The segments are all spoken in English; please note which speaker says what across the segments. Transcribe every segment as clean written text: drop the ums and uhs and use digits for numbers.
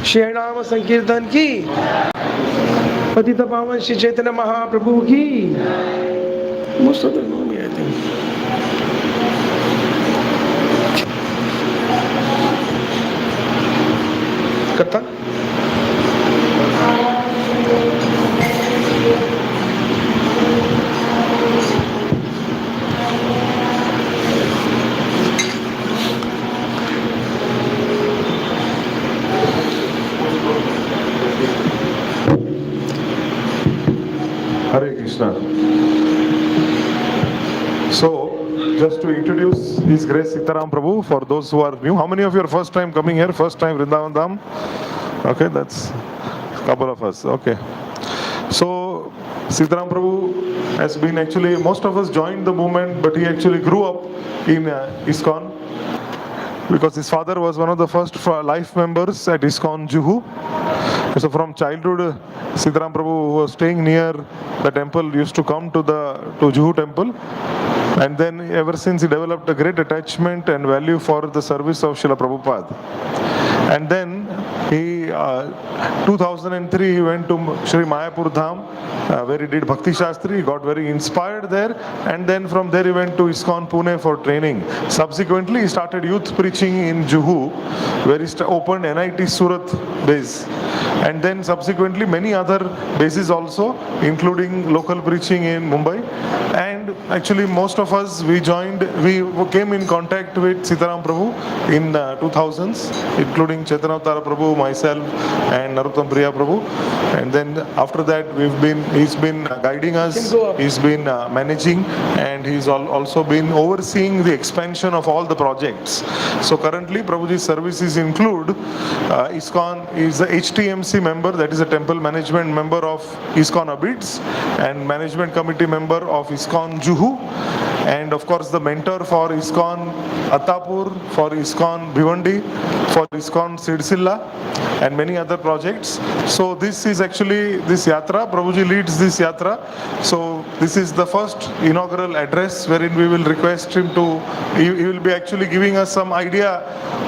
Speaker 1: श्री नाम संकीर्तन की, पतित पावन श्री चैतन्य महाप्रभु की। Most of them know me, I think. Kata?
Speaker 2: Hare Krishna. So, just to introduce His Grace Sitaram Prabhu for those who are new. How many of you are first time coming here? First time Vrindavan Dham? Okay, that's a couple of us. Okay. So, Sitaram Prabhu has been actually, most of us joined the movement, but he actually grew up in Iskcon, because his father was one of the first life members at Iskcon Juhu. So from childhood, Sitaram Prabhu, who was staying near the temple, used to come to Juhu temple, and then ever since he developed a great attachment and value for the service of Srila Prabhupada. And then he, 2003, he went to Sri Mayapur Dham, where he did Bhakti Shastri. He got very inspired there, and then from there he went to Iskcon Pune for training. Subsequently, he started youth preaching in Juhu, where he opened NIT Surat base, and then subsequently many other bases also, including local preaching in Mumbai. And actually most of us, we came in contact with Sitaram Prabhu in 2000s, including Chaitanya Prabhu, myself, and Narottam Priya Prabhu. And then after that, he's been guiding us, he's been managing, and he's also been overseeing the expansion of all the projects. So currently Prabhuji's services include Iskcon is a HTMC member, that is a temple management member of Iskcon Abids, and management committee member of Iskcon Juhu, and of course the mentor for Iskcon Attapur, for Iskcon Bhivandi, for Iskcon Sidsilla, and many other projects. So this is actually this yatra, Prabhuji leads this yatra. So this is the first inaugural address wherein we will request him to, he will be actually giving us some idea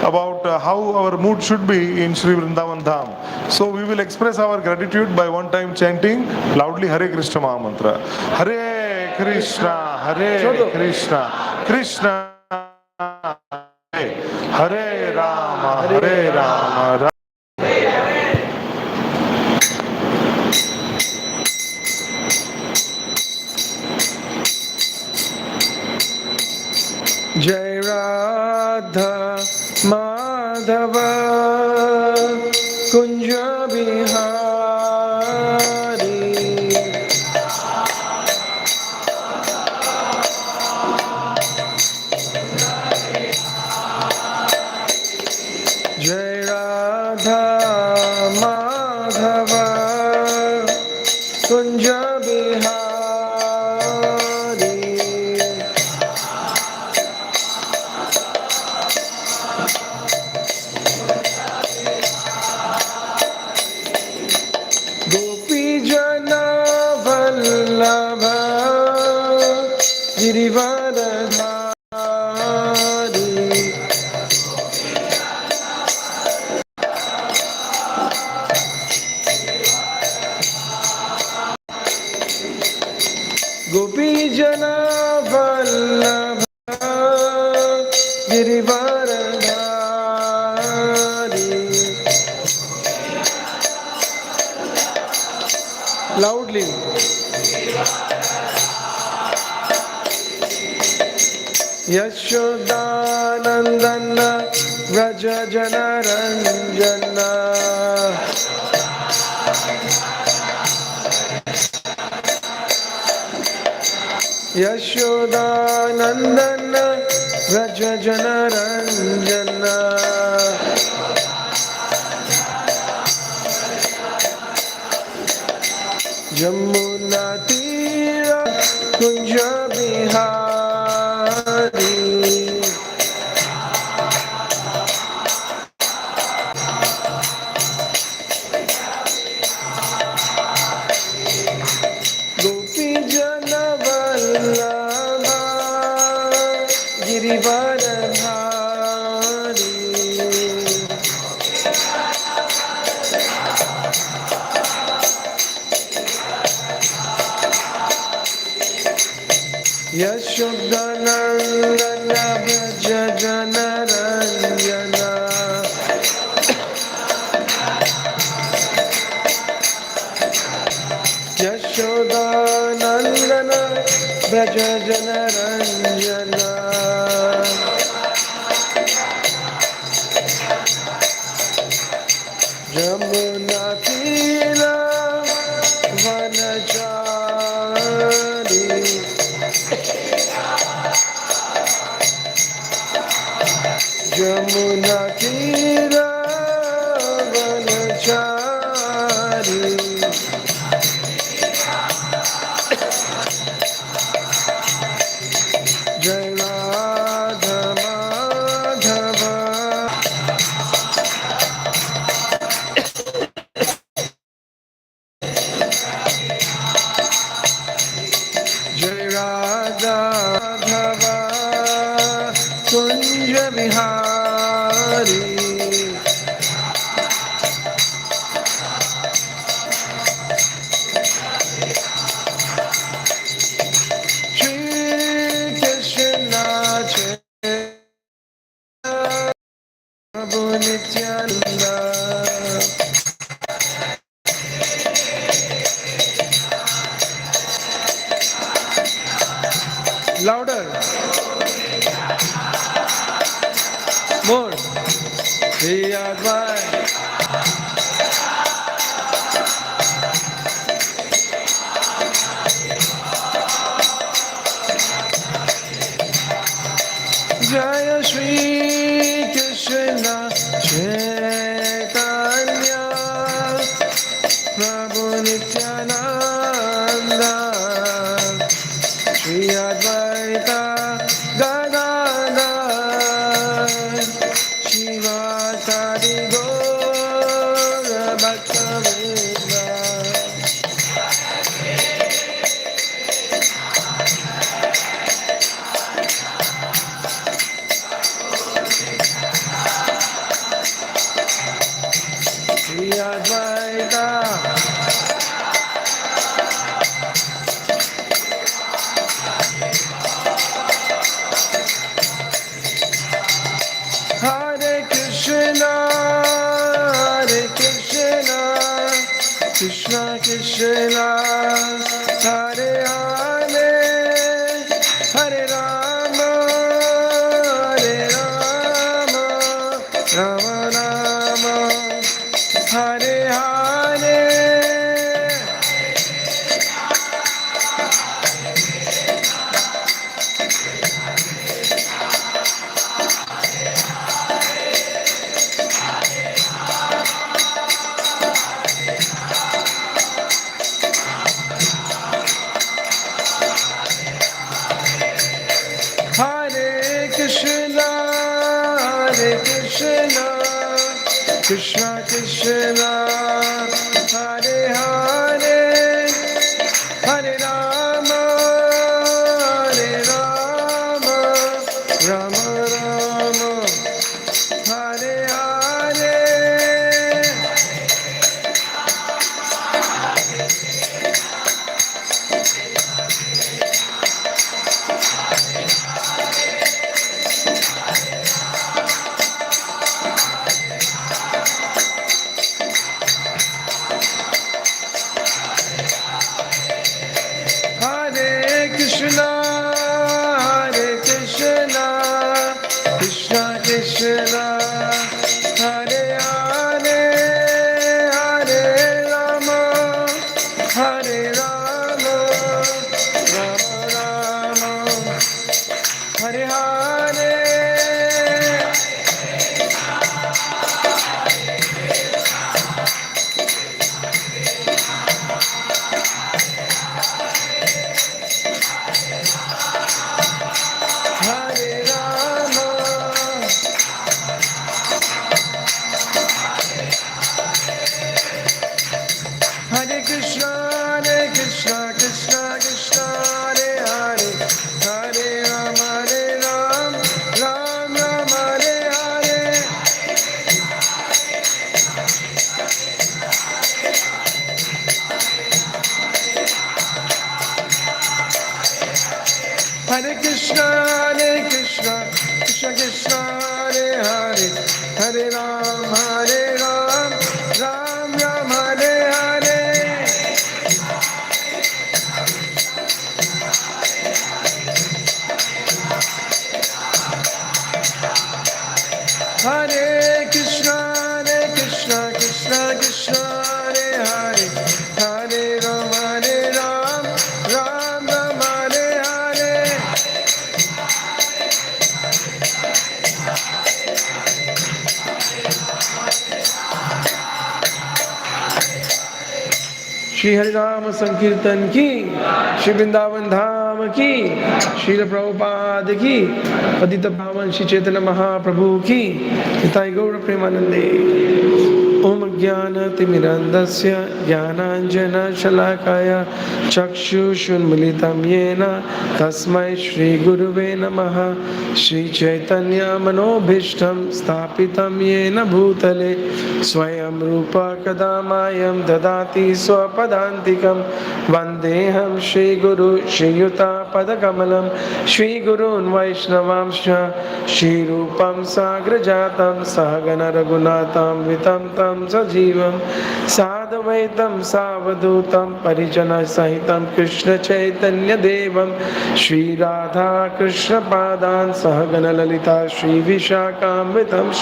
Speaker 2: about how our mood should be in Sri Vrindavan Dham. So we will express our gratitude by one time chanting loudly Hare Krishna Maha Mantra. Hare Krishna, Hare Krishna, Krishna Hare Rama, Hare Rama,
Speaker 1: Jai Radha Madhava Kunja Bihari Jai Radha Madhava Kunja Bihari Loudly. Yashodanandana Raja Janaranjana Yashodanandana Raja Janaranjana Jamuna Tira Kunja Bihari Gopi Jana Vallabha Girivaradhari Yashodanandana Braja Janaranjana Yashodanandana Braja Janaranjana Jamuna Tira Vanachari Jamuna Tira Vanachari Jai Radha Madhava Jai Radha Madhava Kunja Vihari Śrī Caitanya-Caritāmṛta Prabhu Nityananda Louder. More. Śrī Advaita. Jaya Śrī Krishna Chaitanya Prabhu Nityananda Śrī Advaita Gadadhar Śrīvasadi Gaura Bhaktivedanta Śrī Advaita Hare Krishna, Krishna Krishna, Hare Hare, Hare Rama, Rama Rama, Hare Hare. Hare Krishna, Krishna Krishna, Hare Hare, Hare Rama, Rama Rama, Hare Hare. Hare Krishna, Krishna Krishna, Hare Hare, Hare Ram, Ram Ram, Hare Hare. Hare Krishna, Krishna Krishna, Hare Hare, Hare Ram, Ram Ram, Hare Hare. Shri हरिनाम संकीर्तन की, श्री वृंदावन धाम की, श्रील प्रभुपाद की, पतित पावन श्री चैतन्य महाप्रभु की, निताई गौर प्रेमानंदे। ओम ज्ञानतिमिरन्धस्य ज्ञानाञ्जनशलाकाय चक्षुषुन्मिलितं येन तस्मै श्रीगुरुवे नमः। श्रीचैतन्यमनोभीष्टं स्थापितं येन भूतले स्वयं रूप कदा मायं ददाति स्वपदान्तिकं। वन्देऽहं श्रीगुरु श्रीयुतापदकमलं, श्रीगुरून् वैष्णवांश्च श्रीरूपं साग्रजातं सहगण रघुनाथान्वितं तं सजीवं साद्वैतं सावधूतं परिजनसहितं कृष्ण चैतन्यदेवं श्रीराधा कृष्णपादान् सहगण ललिता श्रीविशाखान्वितं च।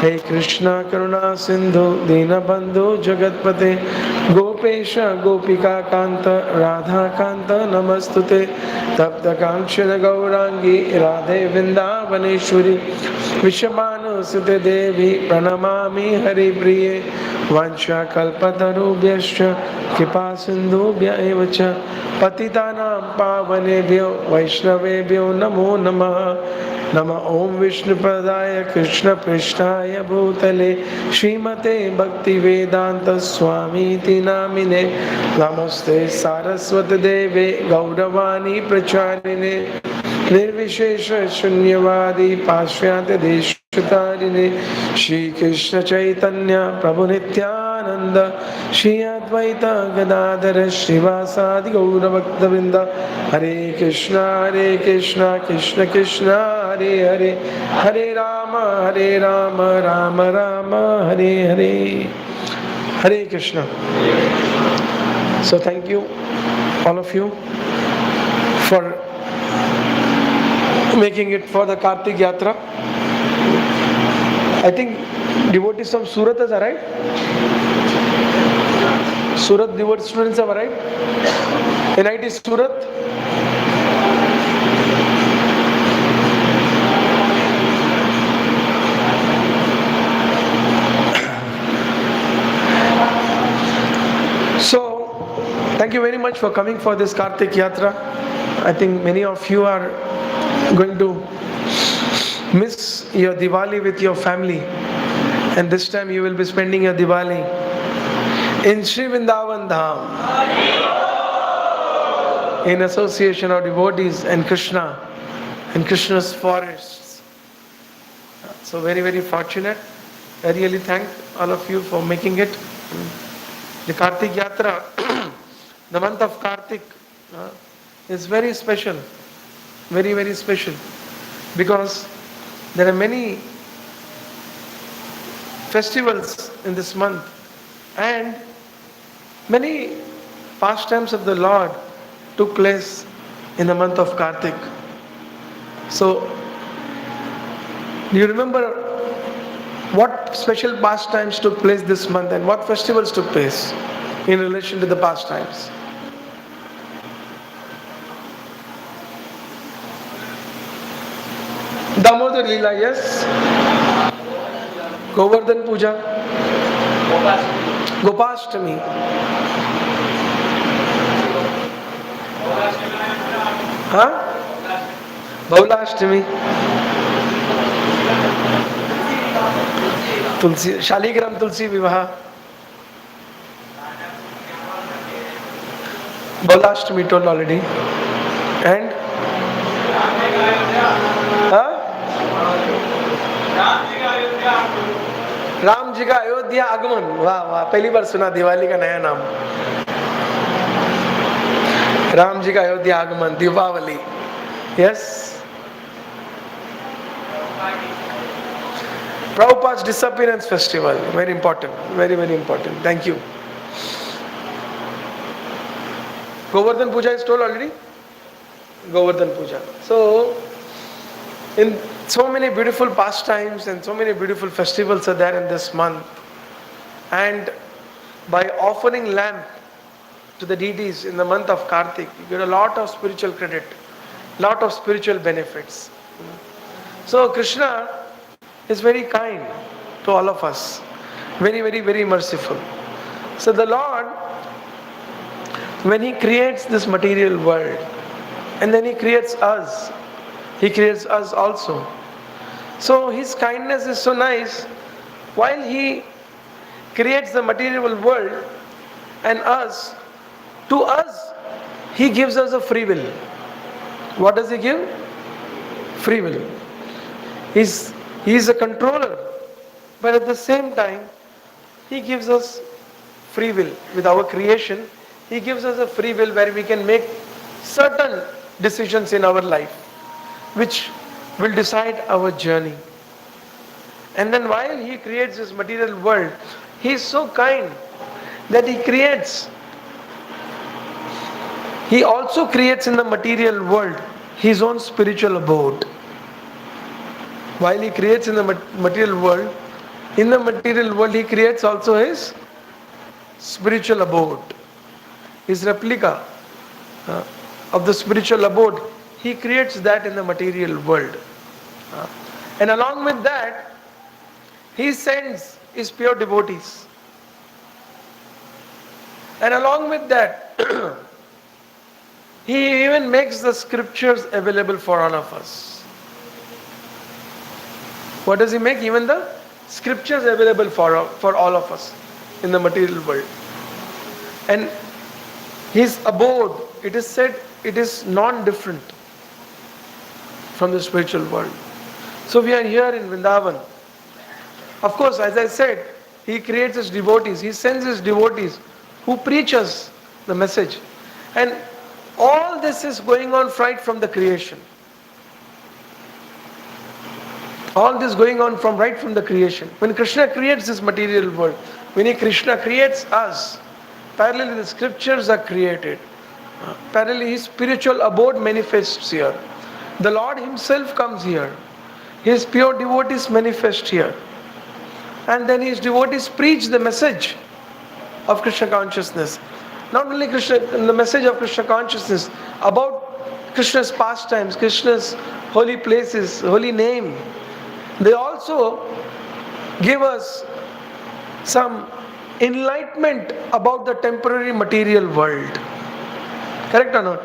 Speaker 1: हे कृष्णा करुणा सिंधु दीनबंधु जगतपते गोपेश गोपिका कांत राधा कांत नमस्तुते। तप्त कांचन गौरांगी राधे वृंदावनेश्वरी विश्वभानुसुते देवी प्रणमामि हरिप्रिये। वंशकल्पतरुभ्यश्च कृपा सिन्धुभ्य एव च पतितानां पावनेभ्यो वैष्णवेभ्यो नमो नमः। नमः ओम विष्णुपदाय कृष्ण पृष्ठाय भूतले श्रीमते भक्तिवेदांत स्वामीति नामिने। नमस्ते सारस्वती देवे गौरवाणी प्रचारिणे निर्विशेष शून्यवादी पाश्चात्य देशतारिणे। श्री कृष्ण चैतन्य प्रभु नित्यानंद श्री अद्वैत गदाधर श्रीवासादि गौर भक्तवृंद। हरे कृष्णा कृष्ण कृष्ण हरे हरे, हरे Ram Ram Ram Hare Hare. Hare Krishna. So thank you all of you for making it for the Kartik Yatra. I think devotees from Surat has arrived. Surat devotee students have arrived. NIT Surat. So, thank you very much for coming for this Kartik Yatra. I think many of you are going to miss your Diwali with your family, and this time you will be spending your Diwali in Sri Vrindavan Dham in association of devotees and Krishna and Krishna's forests. So very, very fortunate. I really thank all of you for making it. The Kartik Yatra, the month of Kartik is very special, very, very special, because there are many festivals in this month and many pastimes of the Lord took place in the month of Kartik. So, do you remember what special pastimes took place this month and what festivals took place in relation to the pastimes? Damodar Leela, yes. Govardhan Puja. Gopashtami. Huh? Baulashtami. Tulsi, Shaligram Tulsi Vivaha. Baulashtami told already. And? Huh? Ram ji का अयोध्या आगमन. वाह वाह, पहली बार सुना दिवाली का नया नाम. राम जी का अयोध्या आगमन, Deepawali. Yes? Prabhupada's disappearance festival. Very important. Very, very important. Thank you. Govardhan Puja is told already? Govardhan Puja. So, in so many beautiful pastimes and so many beautiful festivals are there in this month. And by offering lamb to the deities in the month of Kartik, you get a lot of spiritual credit, lot of spiritual benefits. So Krishna is very kind to all of us, very, very, very merciful. So the Lord, when He creates this material world, and then He creates us also. So His kindness is so nice. While He creates the material world and us, to us, He gives us a free will. What does He give? Free will. He is a controller, but at the same time, He gives us free will. With our creation, He gives us a free will where we can make certain decisions in our life, which will decide our journey. And then while He creates this material world, He is so kind that He also creates in the material world His own spiritual abode. While He creates in the material world, He creates also His spiritual abode. His replica of the spiritual abode, He creates that in the material world. And along with that, He sends His pure devotees. And along with that, He even makes the scriptures available for all of us. What does He make? Even the scriptures available for all of us in the material world. And His abode, it is said, it is non-different from the spiritual world. So we are here in Vrindavan. Of course, as I said, He creates His devotees. He sends His devotees who preach us the message. And all this is going on right from the creation. All this going on right from the creation. When Krishna creates this material world, when Krishna creates us, parallelly the scriptures are created. Parallelly His spiritual abode manifests here. The Lord Himself comes here. His pure devotees manifest here. And then His devotees preach the message of Krishna consciousness. Not only the message of Krishna consciousness, about Krishna's pastimes, Krishna's holy places, holy name. They also give us some enlightenment about the temporary material world. Correct or not?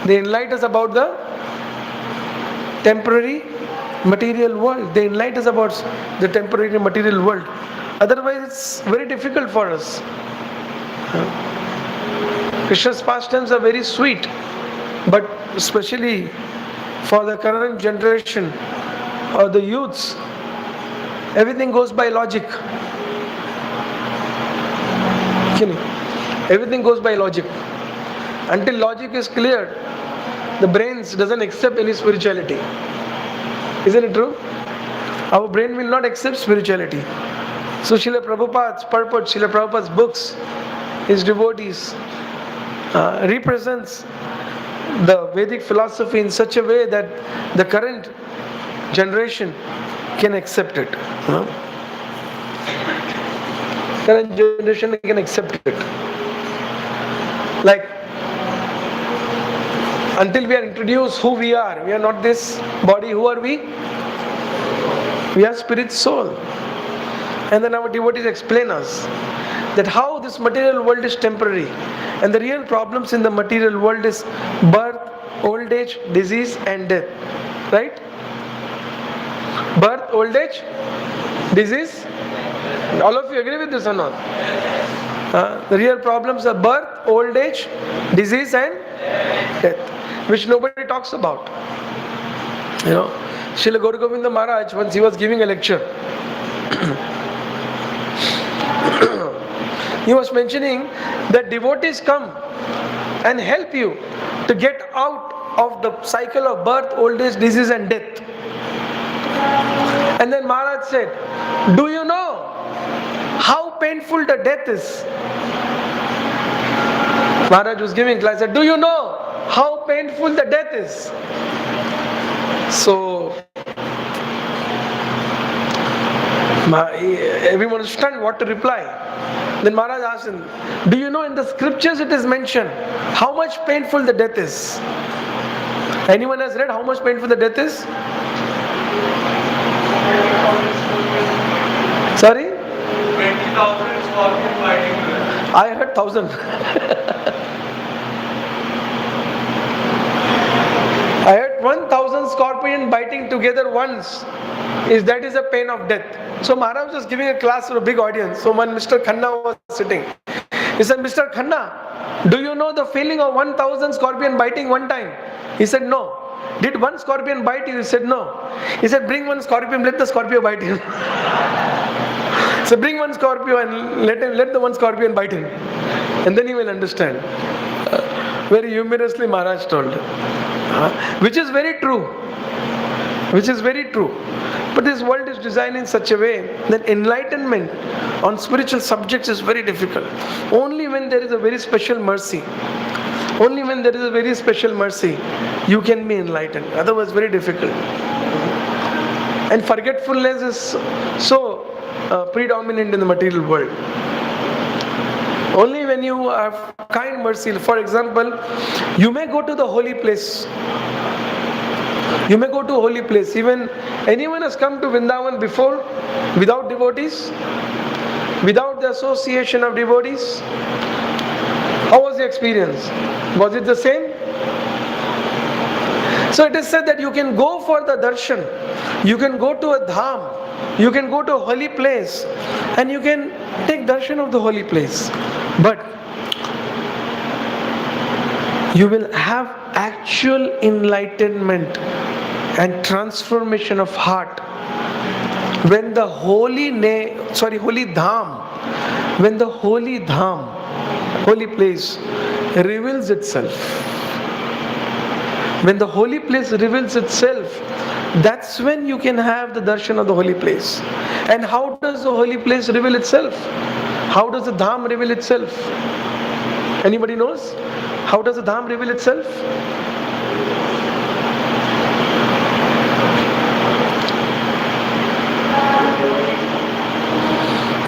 Speaker 1: They enlighten us about the temporary material world. They enlighten us about the temporary material world. Otherwise, it's very difficult for us. Krishna's pastimes are very sweet, but especially for the current generation or the youths, everything goes by logic. Everything goes by logic. Until logic is clear, the brains doesn't accept any spirituality. Isn't it true? Our brain will not accept spirituality. So Srila Prabhupada's purport, Srila Prabhupada's books, His devotees represents the Vedic philosophy in such a way that the current generation can accept it. Current generation can accept it. Like, until we are introduced who we are not this body. Who are we? We are spirit, soul. And then our devotees explain us that how this material world is temporary, and the real problems in the material world is birth, old age, disease and death. Right? Birth, old age, disease. All of you agree with this or not? The real problems are birth, old age, disease and death, which nobody talks about. Srila Govinda Maharaj, once he was giving a lecture, he was mentioning that devotees come and help you to get out of the cycle of birth, old age, disease and death. And then Maharaj said, do you know how painful the death is? Maharaj was giving class, said, do you know how painful the death is? So everyone was stunned what to reply. Then Maharaj asked him, do you know in the scriptures it is mentioned how much painful the death is? Anyone has read how much painful the death is? Sorry?
Speaker 3: 20,000 scorpion biting.
Speaker 1: I heard 1,000. I heard 1,000 scorpion biting together once. That is a pain of death. So Maharaj was giving a class to a big audience. So when Mr. Khanna was sitting, he said, Mr. Khanna, do you know the feeling of 1,000 scorpion biting one time? He said, no. Did one scorpion bite you? He said, no. He said, bring one scorpion, let the scorpion bite him. So bring one scorpion and let the one scorpion bite him. And then he will understand. Very humorously Maharaj told. Which is very true. Which is very true. But this world is designed in such a way that enlightenment on spiritual subjects is very difficult. Only when there is a very special mercy. Only when there is a very special mercy, you can be enlightened. Otherwise, very difficult. And forgetfulness is so predominant in the material world. Only when you have kind mercy. For example, you may go to the holy place. You may go to a holy place. Even anyone has come to Vrindavan before without devotees, without the association of devotees. How was the experience? Was it the same? So it is said that you can go for the darshan, you can go to a dham, you can go to a holy place and you can take darshan of the holy place. But you will have actual enlightenment and transformation of heart when the holy dham, when the holy dham, holy place reveals itself. When the holy place reveals itself, that's when you can have the darshan of the holy place. And how does the holy place reveal itself? How does the dham reveal itself? Anybody knows? How does the dham reveal itself?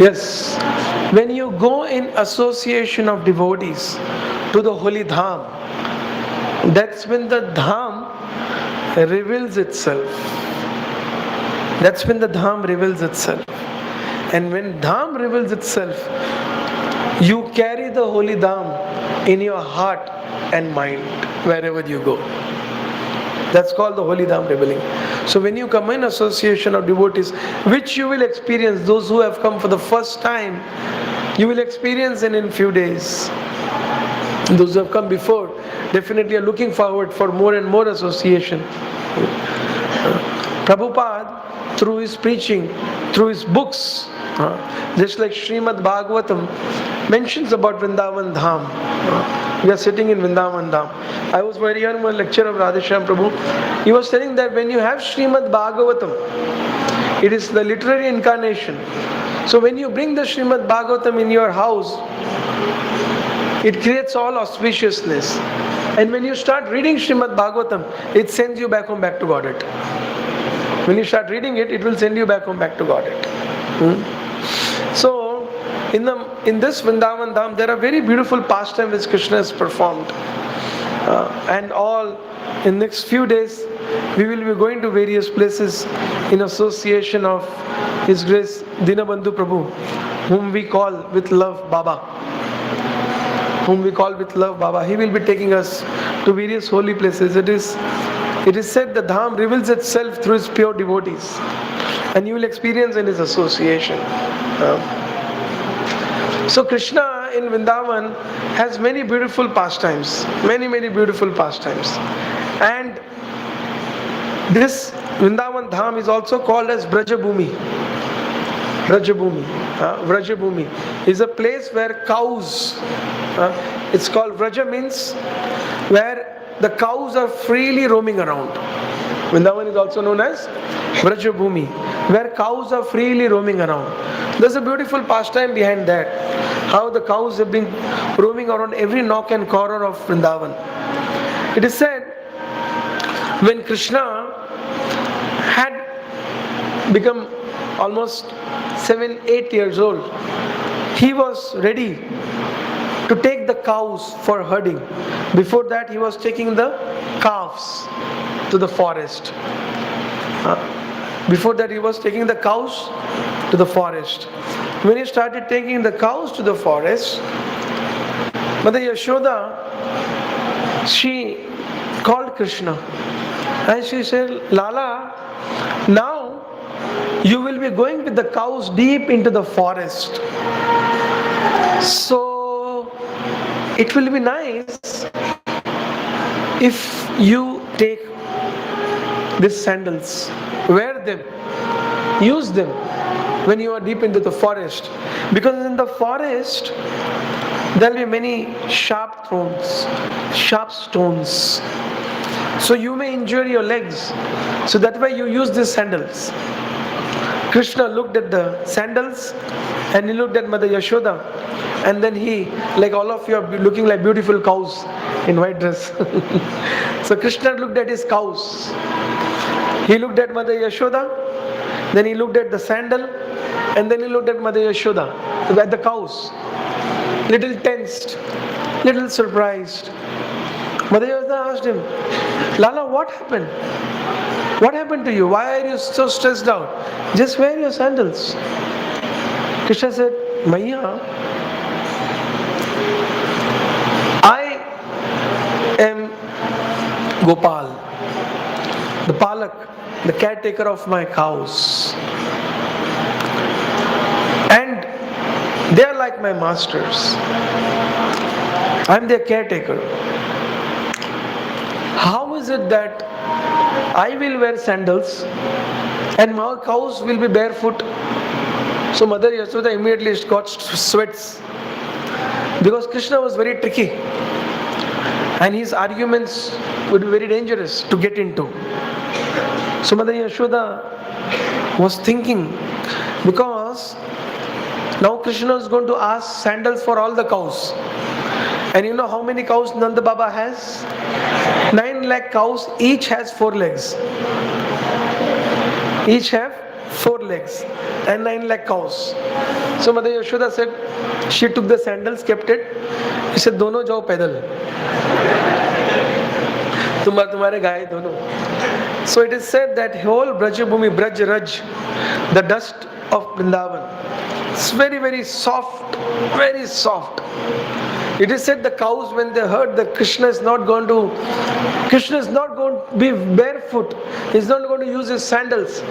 Speaker 1: Yes. When you go in association of devotees to the holy dham, that's when the dham reveals itself. That's when the dham reveals itself. And when dham reveals itself, you carry the holy dham in your heart and mind wherever you go. That's called the holy dham revealing. So when you come in association of devotees, which you will experience, those who have come for the first time, you will experience in few days. Those who have come before definitely are looking forward for more and more association. Prabhupada, through his preaching, through his books, just like Srimad Bhagavatam mentions about Vrindavan Dham. We are sitting in Vrindavan Dham. I was very young in a lecture of Radheshyam Prabhu. He was telling that when you have Srimad Bhagavatam, it is the literary incarnation. So when you bring the Srimad Bhagavatam in your house, it creates all auspiciousness. And when you start reading Srimad Bhagavatam, it sends you back home, back to Godhead. When you start reading it, it will send you back home, back to Godhead. So, in this Vrindavan Dham, there are very beautiful pastimes which Krishna has performed. And all, in next few days, we will be going to various places in association of His Grace Dinabandhu Prabhu, whom we call with love Baba. Whom we call with love Baba. He will be taking us to various holy places. It is said the Dham reveals itself through His pure devotees. And you will experience in His association. So Krishna in Vrindavan has many beautiful pastimes. Many beautiful pastimes. And this Vrindavan Dham is also called as Brajabhumi. Vrajabhumi is a place where cows, it's called Vraja means where the cows are freely roaming around. Vrindavan is also known as Vraja Bhumi, where cows are freely roaming around. There's a beautiful pastime behind that. How the cows have been roaming around every nook and corner of Vrindavan. It is said, when Krishna had become almost 7-8 years old, he was ready to take the cows for herding. Before that, he was taking the calves to the forest. Before that, he was taking the cows to the forest. When he started taking the cows to the forest, Mother Yashoda, she called Krishna and she said, Lala, now you will be going with the cows deep into the forest. So it will be nice if you take these sandals, wear them, use them when you are deep into the forest. Because in the forest, there will be many sharp thorns, sharp stones. So you may injure your legs. So that way you use these sandals. Krishna looked at the sandals and he looked at Mother Yashoda, and then he, like all of you are looking like beautiful cows in white dress. So Krishna looked at his cows. He looked at Mother Yashoda, then he looked at the sandal, and then he looked at Mother Yashoda, at the cows. Little tensed, little surprised. Mother Yashoda asked him, Lala, what happened? What happened to you? Why are you so stressed out? Just wear your sandals. Krishna said, Maiya, I am Gopal, the Palak, the caretaker of my cows. And they are like my masters. I am their caretaker. How is it that I will wear sandals and my cows will be barefoot? So Mother Yashoda immediately got sweats, because Krishna was very tricky and his arguments would be very dangerous to get into. So Mother Yashoda was thinking, because now Krishna is going to ask sandals for all the cows. And you know how many cows Nanda Baba has? 9 lakh cows, each has 4 legs. Each have 4 legs and 9 lakh cows. So Mother Yashoda said, she took the sandals, kept it. She said, dono jao pedal. Tumhare gaye dono. So it is said that whole Brajabhumi, Braj Raj, the dust of Vrindavan, it's very, very soft, very soft. It is said the cows, when they heard that Krishna is not going to be barefoot, he's not going to use his sandals.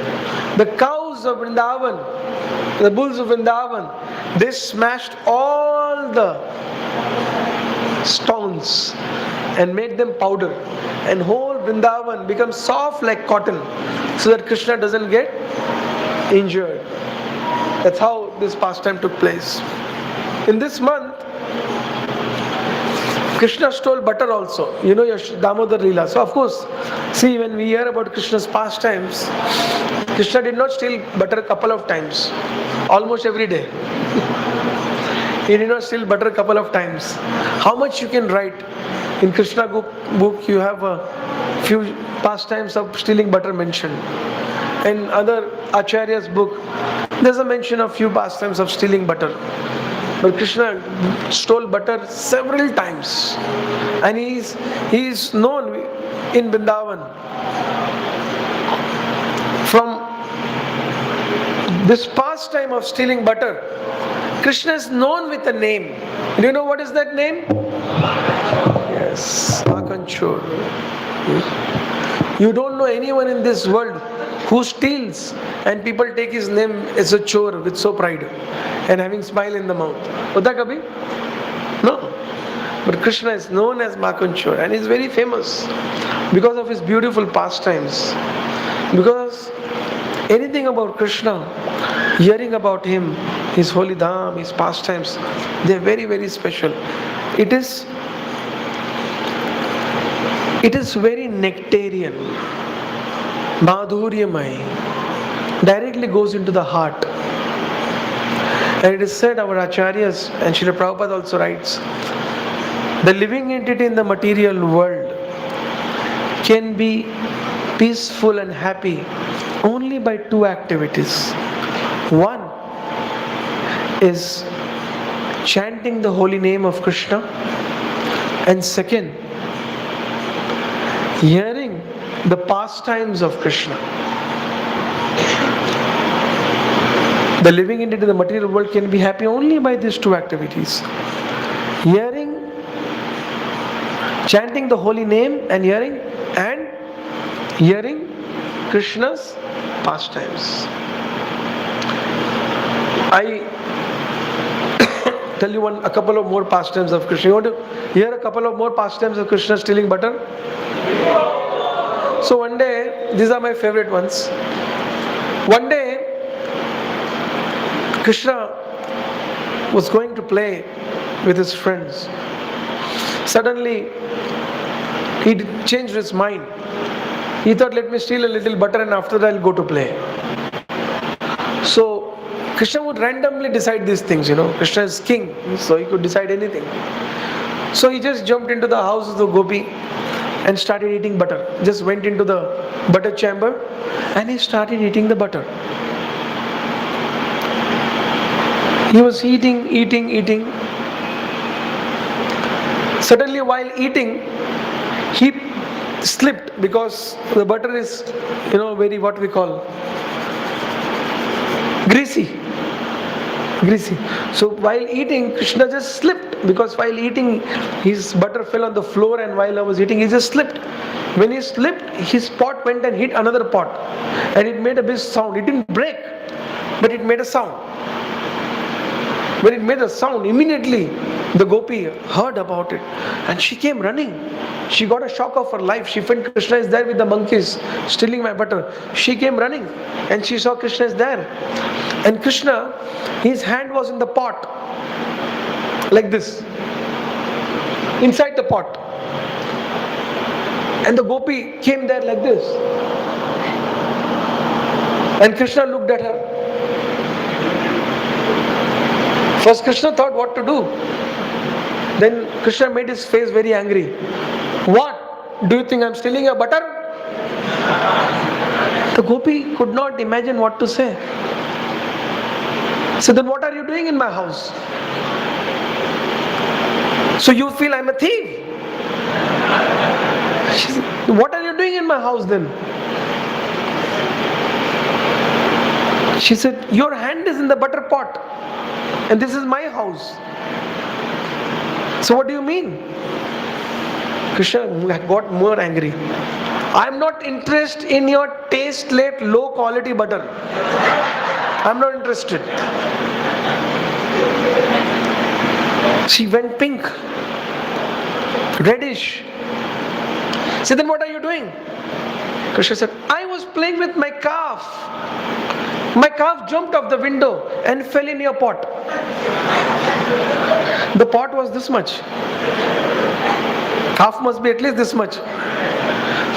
Speaker 1: The cows of Vrindavan, the bulls of Vrindavan, they smashed all the stones and made them powder. And whole Vrindavan becomes soft like cotton, so that Krishna doesn't get injured. That's how this pastime took place. In this month, Krishna stole butter also. You know your Damodar Leela. So of course, see, when we hear about Krishna's pastimes, Krishna did not steal butter a couple of times. Almost every day. He did not steal butter a couple of times. How much you can write? In Krishna book, you have a few pastimes of stealing butter mentioned. In other Acharya's book, there's a mention of few pastimes of stealing butter. But Krishna stole butter several times. And he is known in Vrindavan. From this pastime of stealing butter, Krishna is known with a name. Do you know what is that name? Yes, Makanchor. You don't know anyone in this world who steals and people take his name as a chore with so pride and having smile in the mouth. Hota kabhi? No. But Krishna is known as Makanchor and is very famous because of his beautiful pastimes. Because anything about Krishna, hearing about him, his holy dham, his pastimes, they are very, very special. It It is very nectarian, madhuryamai, directly goes into the heart. And it is said, our acharyas, and Srila Prabhupada also writes, the living entity in the material world can be peaceful and happy only by two activities. One is chanting the holy name of Krishna, and second, hearing the pastimes of Krishna. The living entity in the material world can be happy only by these two activities. Chanting the holy name and hearing Krishna's pastimes. I tell you a couple of more pastimes of Krishna. You want to hear a couple of more pastimes of Krishna stealing butter? So one day, these are my favorite ones. One day, Krishna was going to play with his friends. Suddenly, he changed his mind. He thought, let me steal a little butter and after that I'll go to play. So, Krishna would randomly decide these things, Krishna is king, so he could decide anything. So he just jumped into the house of the gopi and started eating butter. Just went into the butter chamber and he started eating the butter. He was eating. Suddenly while eating, he slipped because the butter is, very what we call greasy. So while eating, Krishna just slipped because while eating, his butter fell on the floor and while I was eating, he just slipped. When he slipped, his pot went and hit another pot and it made a big sound. It didn't break, but it made a sound. When it made a sound, immediately the gopi heard about it and she came running. She got a shock of her life. She felt Krishna is there with the monkeys stealing my butter. She came running and she saw Krishna is there. And Krishna, his hand was in the pot like this, inside the pot. And the gopi came there like this. And Krishna looked at her. First Krishna thought what to do. Then Krishna made his face very angry. What? Do you think I'm stealing your butter? The gopi could not imagine what to say. So then what are you doing in my house? So you feel I'm a thief? She said, what are you doing in my house then? She said, your hand is in the butter pot and this is my house. So what do you mean? Krishna got more angry. I'm not interested in your tasteless, low quality butter. I'm not interested. She went pink, reddish. So then what are you doing? Krishna said, I was playing with my calf. My calf jumped off the window and fell in your pot. The pot was this much. Calf must be at least this much.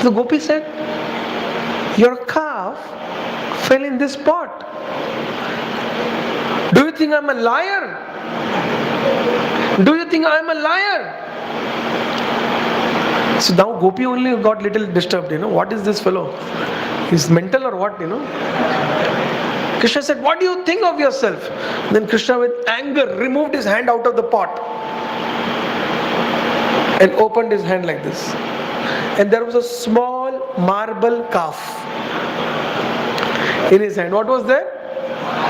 Speaker 1: The gopi said, your calf fell in this pot. Do you think I'm a liar? Do you think I'm a liar? So now gopi only got little disturbed, what is this fellow? He's mental or what, Krishna said, what do you think of yourself? Then Krishna with anger removed his hand out of the pot and opened his hand like this. And there was a small marble calf in his hand. What was there?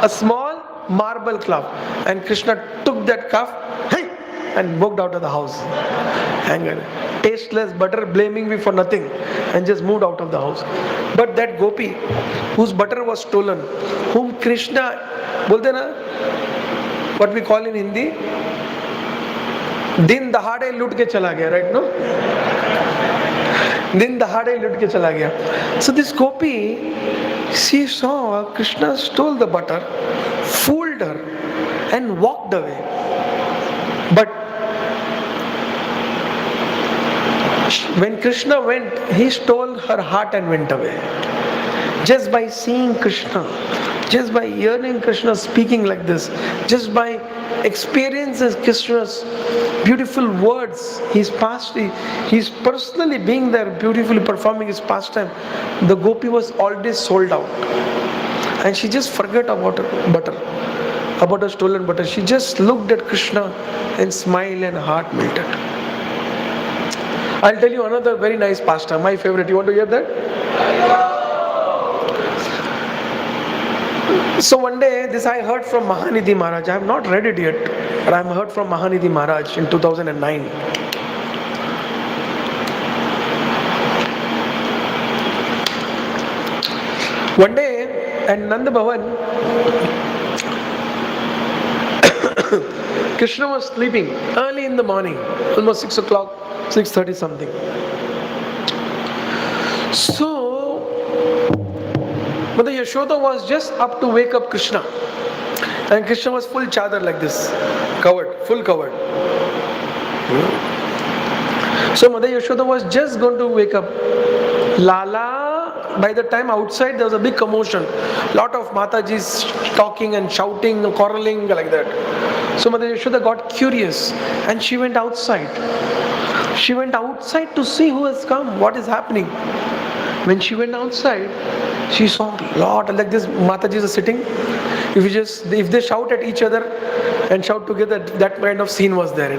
Speaker 1: A small marble calf. And Krishna took that calf and walked out of the house. Anger. Tasteless butter, blaming me for nothing, and just moved out of the house. But that gopi, whose butter was stolen, whom Krishna, bolte na, what we call in Hindi, din dahade lut ke chala gaya, right? No? Din dahade lut ke chala gaya. So this gopi, she saw Krishna stole the butter, fooled her, and walked away. But When Krishna went, he stole her heart and went away. Just by seeing Krishna, just by hearing Krishna speaking like this, just by experiencing Krishna's beautiful words, he's personally being there, beautifully performing his pastime. The gopi was already sold out. And she just forgot about her butter, about her stolen butter. She just looked at Krishna and smiled and her heart melted. I'll tell you another very nice pastime, my favorite. You want to hear that? So one day, this I heard from Mahanidhi Maharaj. I have not read it yet, but I have heard from Mahanidhi Maharaj in 2009. One day, at Nanda Bhavan, Krishna was sleeping early in the morning, almost 6 o'clock, 6:30 something. So, Mother Yashoda was just up to wake up Krishna. And Krishna was full chadar like this, covered, full covered. So Mother Yashoda was just going to wake up. Lala, by the time outside there was a big commotion. Lot of Matajis talking and shouting, quarreling like that. So Mother Yashoda got curious and she went outside. She went outside to see who has come, what is happening. When she went outside, she saw a lot like this. Matajis are sitting. If they shout at each other and shout together, that kind of scene was there,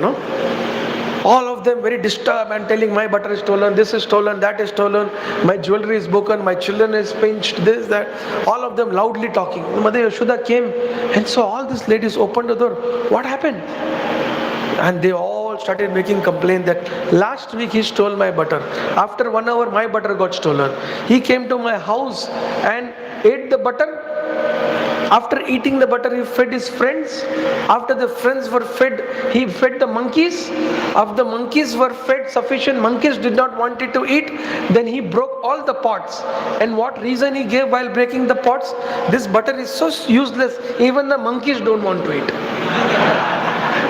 Speaker 1: All of them very disturbed and telling, my butter is stolen, this is stolen, that is stolen, my jewelry is broken, my children is pinched, this, that. All of them loudly talking. Mother Yashoda came and saw all these ladies, opened the door. What happened? And they all started making complaint that last week he stole my butter. After 1 hour, my butter got stolen. He came to my house and ate the butter. After eating the butter, he fed his friends. After the friends were fed, he fed the monkeys. After the monkeys were fed sufficient, monkeys did not want it to eat. Then he broke all the pots. And what reason he gave while breaking the pots? This butter is so useless, even the monkeys don't want to eat.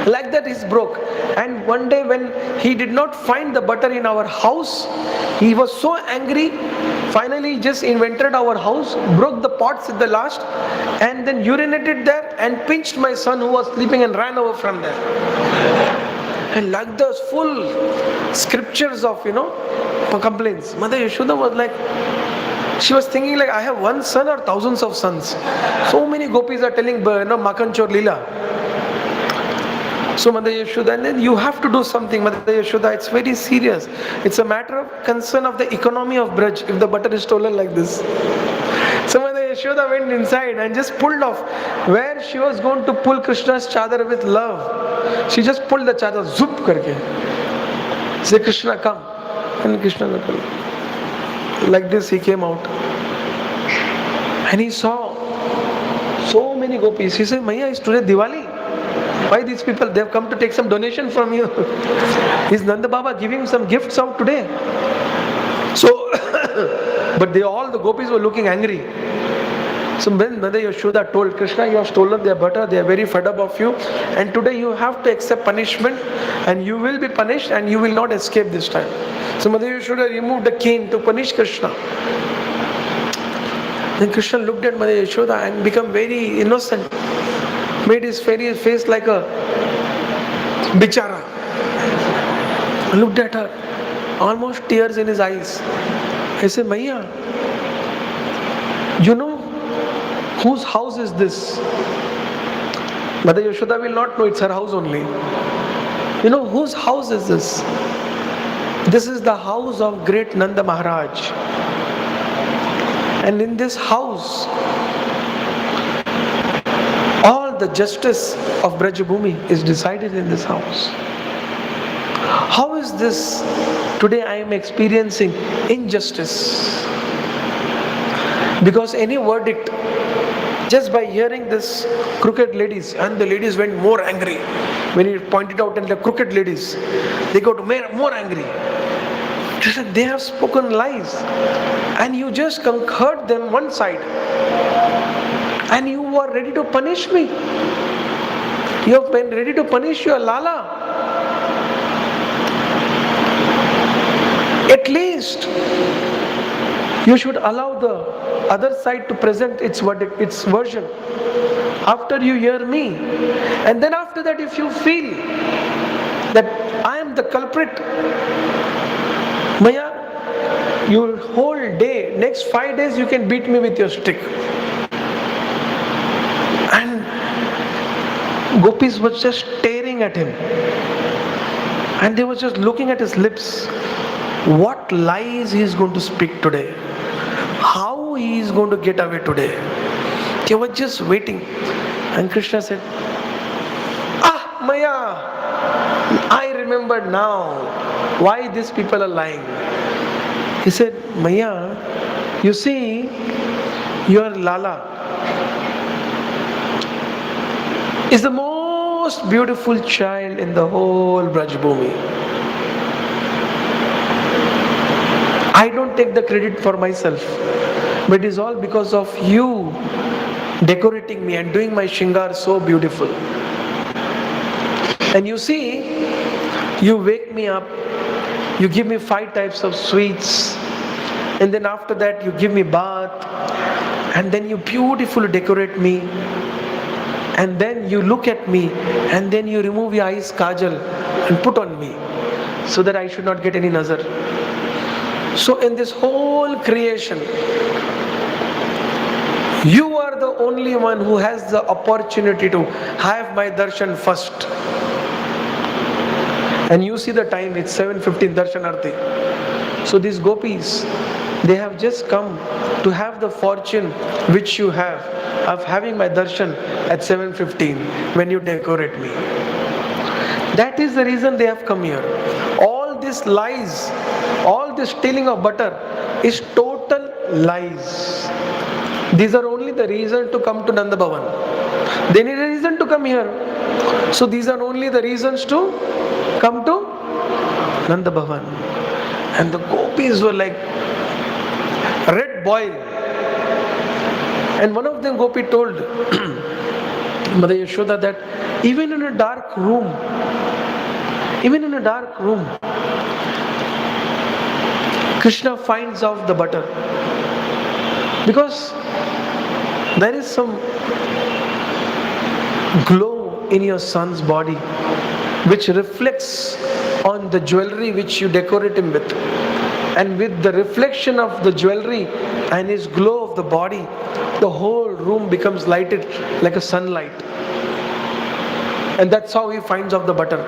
Speaker 1: Like that is broke. And one day when he did not find the butter in our house, he was so angry. Finally he just invented our house, broke the pots at the last, and then urinated there and pinched my son who was sleeping and ran over from there. And like those full scriptures of complaints. Mother Yashoda was like, she was thinking like, I have one son or thousands of sons. So many gopis are telling Makan Chor Leela. So Mother Yashoda, and then you have to do something, Mother Yashoda, it's very serious. It's a matter of concern of the economy of Braj if the butter is stolen like this. So Mother Yashoda went inside and just pulled off where she was going to pull Krishna's chadar with love. She just pulled the chadar, zoop karke. Say, Krishna, come. And Krishna got come. Like this he came out. And he saw so many gopis. He said, Maya, is today Diwali? Why these people? They have come to take some donation from you. Is Nanda Baba giving some gifts out today? So, but all the gopis were looking angry. So when Mother Yashoda told Krishna, you have stolen their butter, they are very fed up of you, and today you have to accept punishment, and you will be punished, and you will not escape this time. So Mother Yashoda removed the cane to punish Krishna. Then Krishna looked at Mother Yashoda and became very innocent. Made his face like a bichara. Looked at her, almost tears in his eyes. I said, Maya, you know whose house is this? Mother Yashoda will not know, it's her house only. You know whose house is this? This is the house of great Nanda Maharaj. And in this house, all the justice of Brajabhumi is decided in this house. How is this? Today I am experiencing injustice. Because any verdict, just by hearing this crooked ladies, and the ladies went more angry. When he pointed out and the crooked ladies, they got more angry. They have spoken lies. And you just heard them one side. And you are ready to punish me. You have been ready to punish your Lala. At least you should allow the other side to present its version after you hear me. And then after that, if you feel that I am the culprit, Maya, your whole day, next 5 days you can beat me with your stick. And gopis were just staring at him. And they were just looking at his lips. What lies he is going to speak today? How he is going to get away today? They were just waiting. And Krishna said, "Ah, Maya, I remember now why these people are lying." He said, "Maya, you see, your Lala is the most beautiful child in the whole Brajbhumi. I don't take the credit for myself, but it is all because of you decorating me and doing my shingar so beautiful. And you see, you wake me up, you give me 5 types of sweets, and then after that you give me bath, and then you beautifully decorate me, and then you look at me, and then you remove your eyes kajal and put on me, so that I should not get any nazar. So in this whole creation, you are the only one who has the opportunity to have my darshan first." And you see the time, it's 7:15 darshanarti. So these gopis, they have just come to have the fortune which you have of having my darshan at 7:15 when you decorate me. That is the reason they have come here. All these lies, all this stealing of butter is total lies. These are only the reason to come to Nanda Bhavan. They need a reason to come here. So these are only the reasons to come to Nanda Bhavan. And the gopis were like red boil. And one of them gopi told Mother Yashoda that even in a dark room, Krishna finds out the butter. Because there is some glow in your son's body which reflects on the jewelry which you decorate him with. And with the reflection of the jewelry and his glow of the body, the whole room becomes lighted like a sunlight. And that's how he finds out the butter.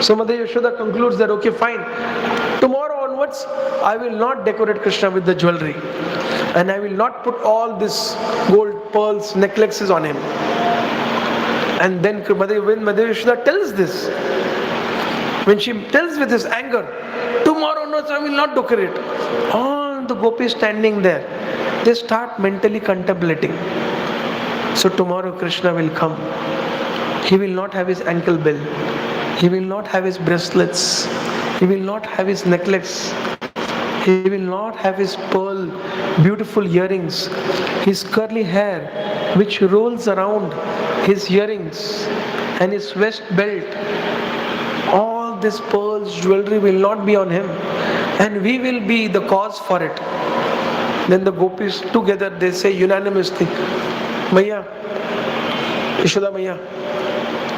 Speaker 1: So Mother Yashoda concludes that, okay, fine. Tomorrow onwards, I will not decorate Krishna with the jewelry. And I will not put all this gold pearls, necklaces on him. And then when Mother Yashoda tells this, when she tells with this anger, tomorrow onwards I will not decorate. All the gopis standing there, they start mentally contemplating. So tomorrow Krishna will come. He will not have his ankle bell. He will not have his bracelets. He will not have his necklace. He will not have his pearl, beautiful earrings. His curly hair, which rolls around his earrings, and his waist belt. All this pearls, jewelry will not be on him. And we will be the cause for it. Then the gopis together, they say unanimously, Maya, Yashoda Maya,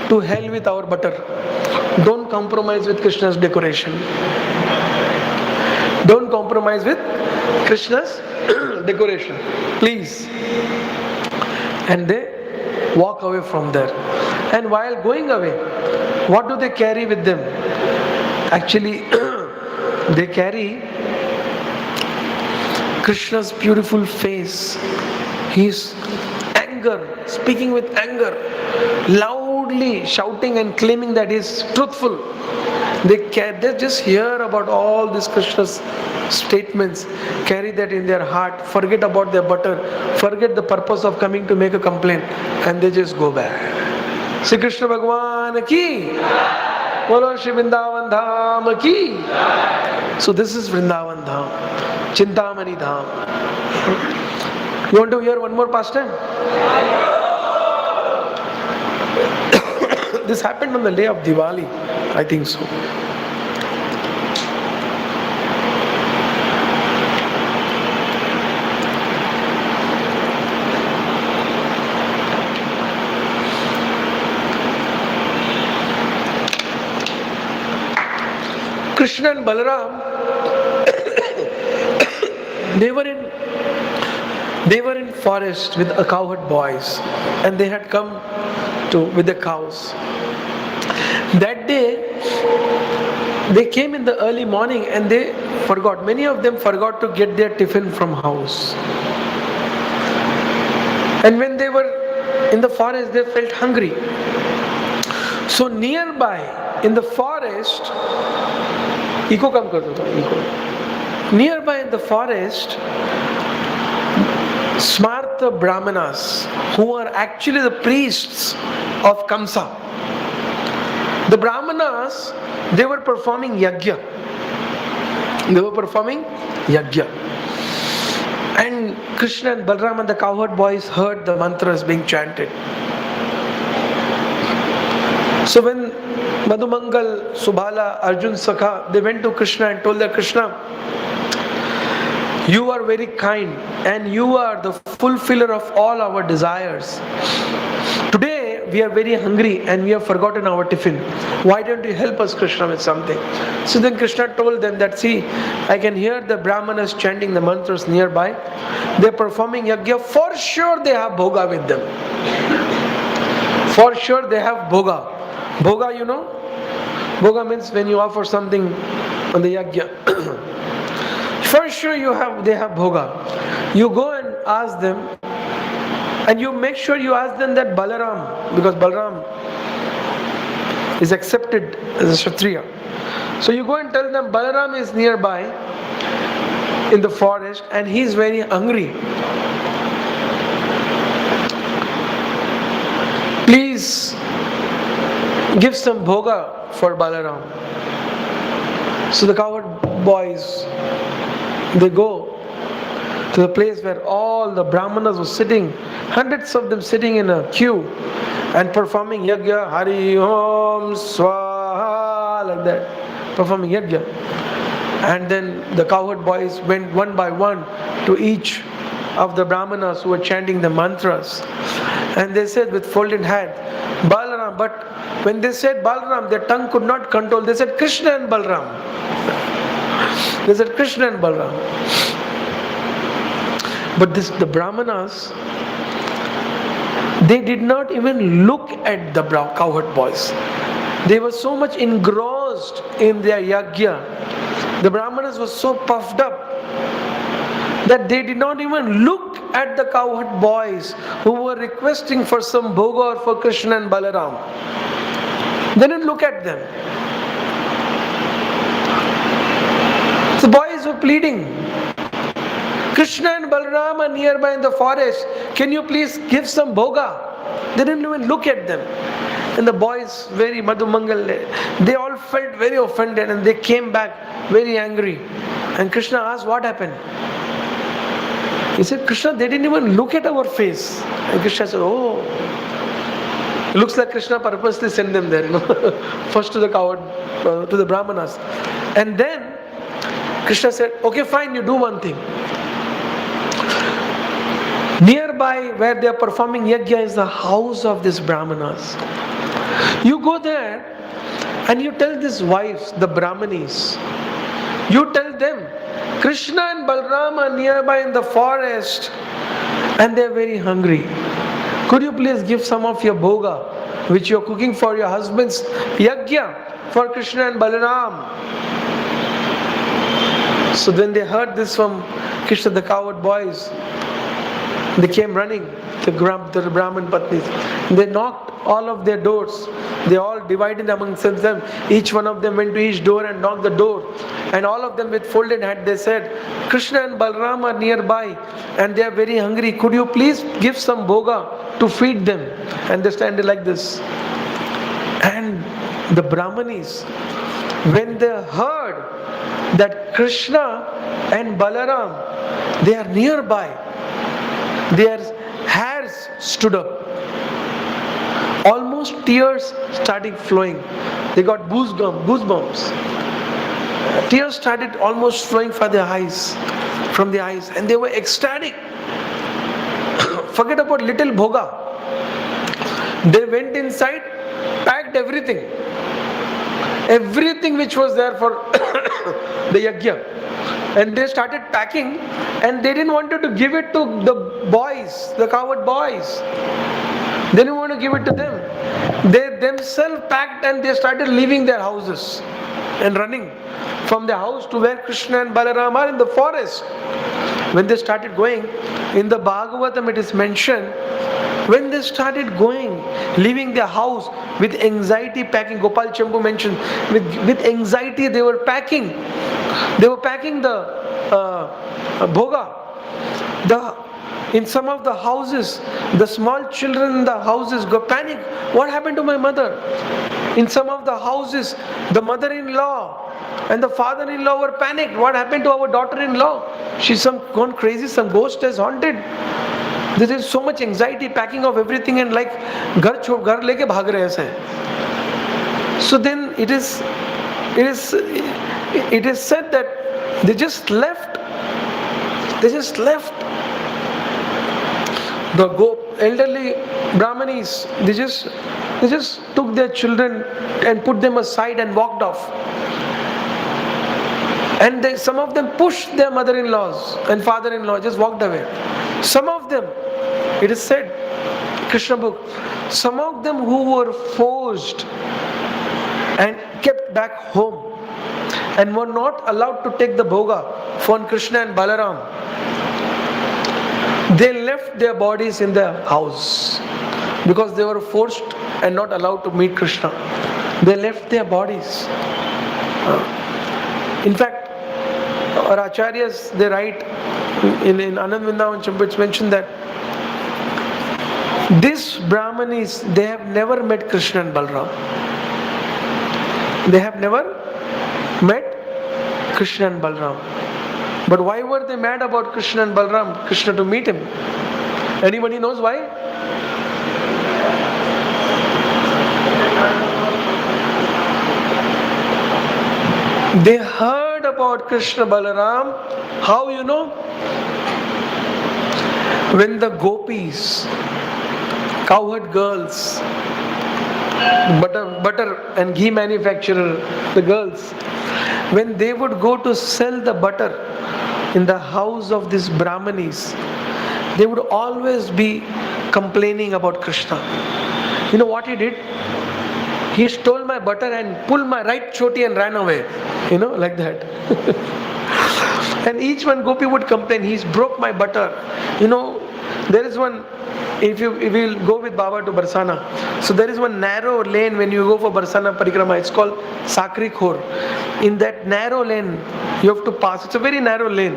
Speaker 1: to hell with our butter. Don't compromise with Krishna's decoration. Don't compromise with Krishna's decoration. Please. And they walk away from there. And while going away, what do they carry with them? Actually, they carry Krishna's beautiful face, his anger, speaking with anger, loudly shouting and claiming that he is truthful. They just hear about all these Krishna's statements, carry that in their heart, forget about their butter, forget the purpose of coming to make a complaint, and they just go back. Shri Krishna Bhagwan ki, Bolo Shri Vrindavan Dham ki. So this is Vrindavan Dham, Chintamani Dham. You want to hear one more pastime? This happened on the day of Diwali, I think so. Krishna and Balaram, they were in forest with a cowherd boys, and they had come with the cows. That day, they came in the early morning and they forgot. Many of them forgot to get their tiffin from house. And when they were in the forest, they felt hungry. So nearby in the forest, nearby in the forest, Smarta Brahmanas, who are actually the priests of Kamsa. The Brahmanas, they were performing yajna. And Krishna and Balaram and the cowherd boys heard the mantras being chanted. So when Madhumangal, Subhala, Arjun Sakha, they went to Krishna and told that Krishna, you are very kind and you are the fulfiller of all our desires. Today we are very hungry and we have forgotten our tiffin. Why don't you help us, Krishna, with something? So then Krishna told them that, see, I can hear the Brahmanas chanting the mantras nearby. They are performing yajna. For sure they have bhoga with them. For sure they have bhoga. Bhoga, you know? Bhoga means when you offer something on the yajna. For sure they have bhoga. You go and ask them, and you make sure you ask them that Balaram, because Balaram is accepted as a Kshatriya. So you go and tell them Balaram is nearby in the forest and he is very hungry. Please give some bhoga for Balaram. So the cowherd boys, they go to the place where all the Brahmanas were sitting, hundreds of them sitting in a queue and performing yajna, Hari Om Swaha, like that, performing yajna. And then the cowherd boys went one by one to each of the Brahmanas who were chanting the mantras. And they said with folded hand, Balaram. But when they said Balaram, their tongue could not control. They said Krishna and Balaram. They said Krishna and Balaram. But the Brahmanas, they did not even look at the cowherd boys. They were so much engrossed in their yajna. The Brahmanas were so puffed up that they did not even look at the cowherd boys who were requesting for some bhoga or for Krishna and Balaram. They didn't look at them. The boys were pleading, Krishna and Balaram are nearby in the forest. Can you please give some bhoga? They didn't even look at them. And the boys, very Madhumangal, they all felt very offended and they came back very angry. And Krishna asked, what happened? He said, Krishna, they didn't even look at our face. And Krishna said, oh, it looks like Krishna purposely sent them there, first to the cowherd, to the Brahmanas. And then Krishna said, okay, fine, you do one thing. Nearby where they are performing yajna is the house of these Brahmanas. You go there and you tell these wives, the Brahmanis, you tell them, Krishna and Balaram are nearby in the forest and they are very hungry. Could you please give some of your bhoga which you are cooking for your husband's yajna for Krishna and Balaram? So then they heard this from Krishna, the cowherd boys. They came running to the Brahman Patnis. They knocked all of their doors. They all divided amongst themselves. Each one of them went to each door and knocked the door. And all of them with folded hands, they said, Krishna and Balaram are nearby and they are very hungry. Could you please give some bhoga to feed them? And they stand like this. And the Brahmanis, when they heard that Krishna and Balaram, they are nearby, their hairs stood up. Almost tears started flowing. They got goosebumps. Tears started almost flowing from their eyes. And they were ecstatic. Forget about little bhoga. They went inside, packed everything. everything which was there for the yajna. And they started packing, and they didn't want to give it to the boys, the coward boys. They didn't want to give it to them. They themselves packed, and they started leaving their houses and running from the house to where Krishna and Balaram are in the forest. When they started going, in the Bhagavatam it is mentioned, when they started going, leaving their house with anxiety packing, Gopal Chambu mentioned, with anxiety they were packing. They were packing the bhoga. In some of the houses, the small children in the houses go panic. What happened to my mother? In some of the houses, the mother-in-law and the father-in-law were panicked. What happened to our daughter-in-law? She's gone crazy, some ghost has haunted. There is so much anxiety, packing of everything, and like ghar leke bhag rahe hain. So then it is said that they just left. The elderly Brahmanis, they just took their children and put them aside and walked off. And some of them pushed their mother-in-laws and father-in-law, just walked away. Some of them, it is said, Krishna book, some of them who were forced and kept back home and were not allowed to take the bhoga for Krishna and Balaram, they left their bodies in the house because they were forced and not allowed to meet Krishna. They left their bodies. In fact, our acharyas, they write in Anand Vrindavan Chambu, it's mentioned that these Brahmanis, they have never met Krishna and Balaram. They have never met Krishna and Balaram. But why were they mad about Krishna and Balaram? Krishna to meet him. Anybody knows why? They heard about Krishna Balaram. How you know? When the gopis, cowherd girls, butter and ghee manufacturer, the girls, when they would go to sell the butter in the house of these Brahmanis, they would always be complaining about Krishna. You know what he did? He stole my butter and pulled my right choti and ran away. Like that. And each one gopi would complain, he's broke my butter. There is one, if you will go with Baba to Barsana, so there is one narrow lane when you go for Barsana Parikrama, it's called Sakri Khor. In that narrow lane, you have to pass. It's a very narrow lane.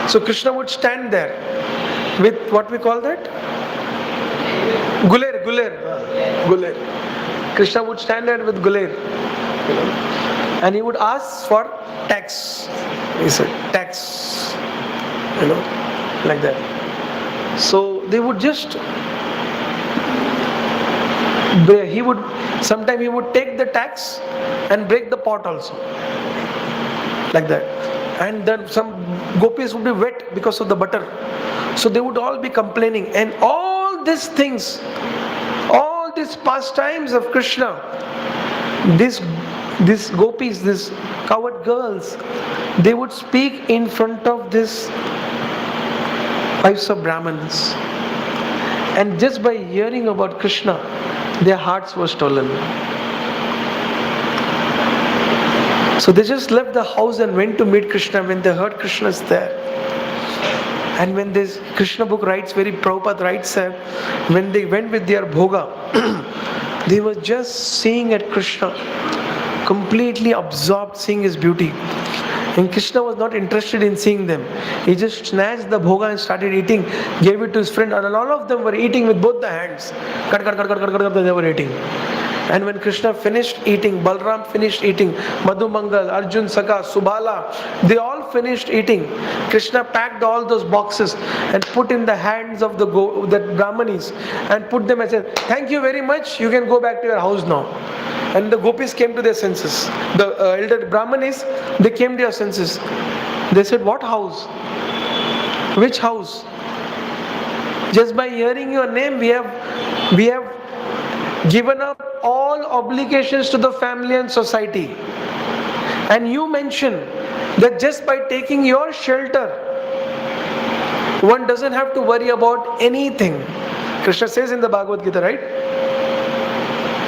Speaker 1: So Krishna would stand there with what we call that? Guler. Krishna would stand there with guler. And he would ask for tax. He said, tax. Like that. So they would just, sometimes he would take the tax and break the pot also. Like that. And then some gopis would be wet because of the butter. So they would all be complaining. And all these things, all these pastimes of Krishna, these gopis, these coward girls, they would speak in front of these wives of Brahmins. And just by hearing about Krishna, their hearts were stolen. So they just left the house and went to meet Krishna when they heard Krishna is there. And when this Krishna book writes, Prabhupada writes that when they went with their bhoga, they were just seeing at Krishna, completely absorbed, seeing his beauty. And Krishna was not interested in seeing them. He just snatched the bhoga and started eating, gave it to his friend, and all of them were eating with both the hands. They were eating. And when Krishna finished eating, Balram finished eating, Madhu Mangal, Arjun Saka, Subala, they all finished eating. Krishna packed all those boxes and put in the hands of the Brahmanis and put them and said, thank you very much, you can go back to your house now. And the gopis came to their senses. The elder Brahmanis, they came to their senses. They said, what house? Which house? Just by hearing your name, we have given up all obligations to the family and society. And you mention that just by taking your shelter, one doesn't have to worry about anything. Krishna says in the Bhagavad Gita, right?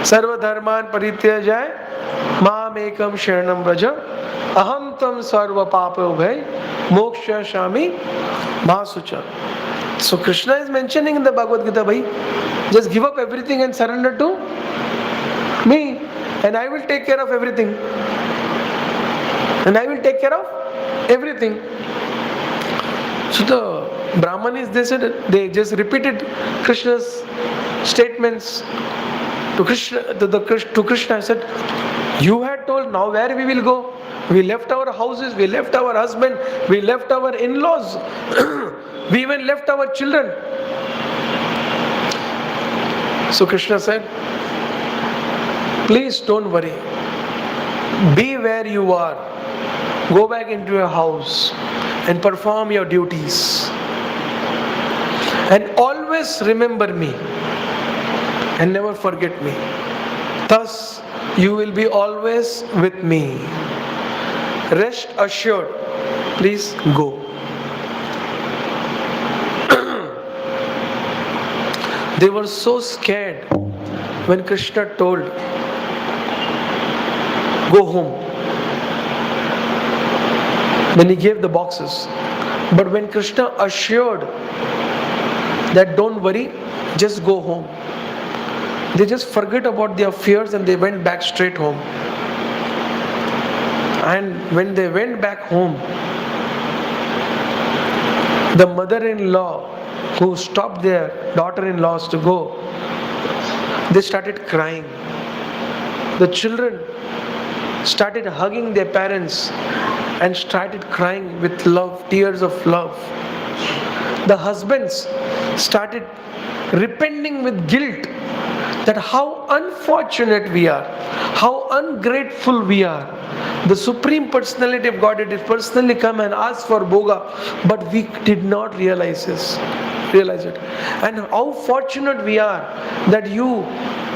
Speaker 1: Sarva dharman parityajaya mam ekam sharanam vraja aham tam sarva papa ubhay moksha shami masucha. So Krishna is mentioning in the Bhagavad Gita, bhai, just give up everything and surrender to me, and I will take care of everything. And I will take care of everything. So the Brahmanis, they just repeated Krishna's statements to Krishna. I said, you had told, now where we will go? We left our houses, we left our husband, we left our in-laws, we even left our children. So Krishna said, please don't worry. Be where you are. Go back into your house and perform your duties. And always remember me and never forget me. Thus, you will be always with me. Rest assured, please go. They were so scared when Krishna told, go home. Then he gave the boxes. But when Krishna assured that don't worry, just go home, they just forget about their fears and they went back straight home. And when they went back home, the mother-in-law who stopped their daughter-in-laws to go, they started crying. The children started hugging their parents and started crying with love, tears of love. The husbands started repenting with guilt that how unfortunate we are, how ungrateful we are. The Supreme Personality of Godhead did personally come and ask for Bhoga, but we did not realize it. And how fortunate we are that you,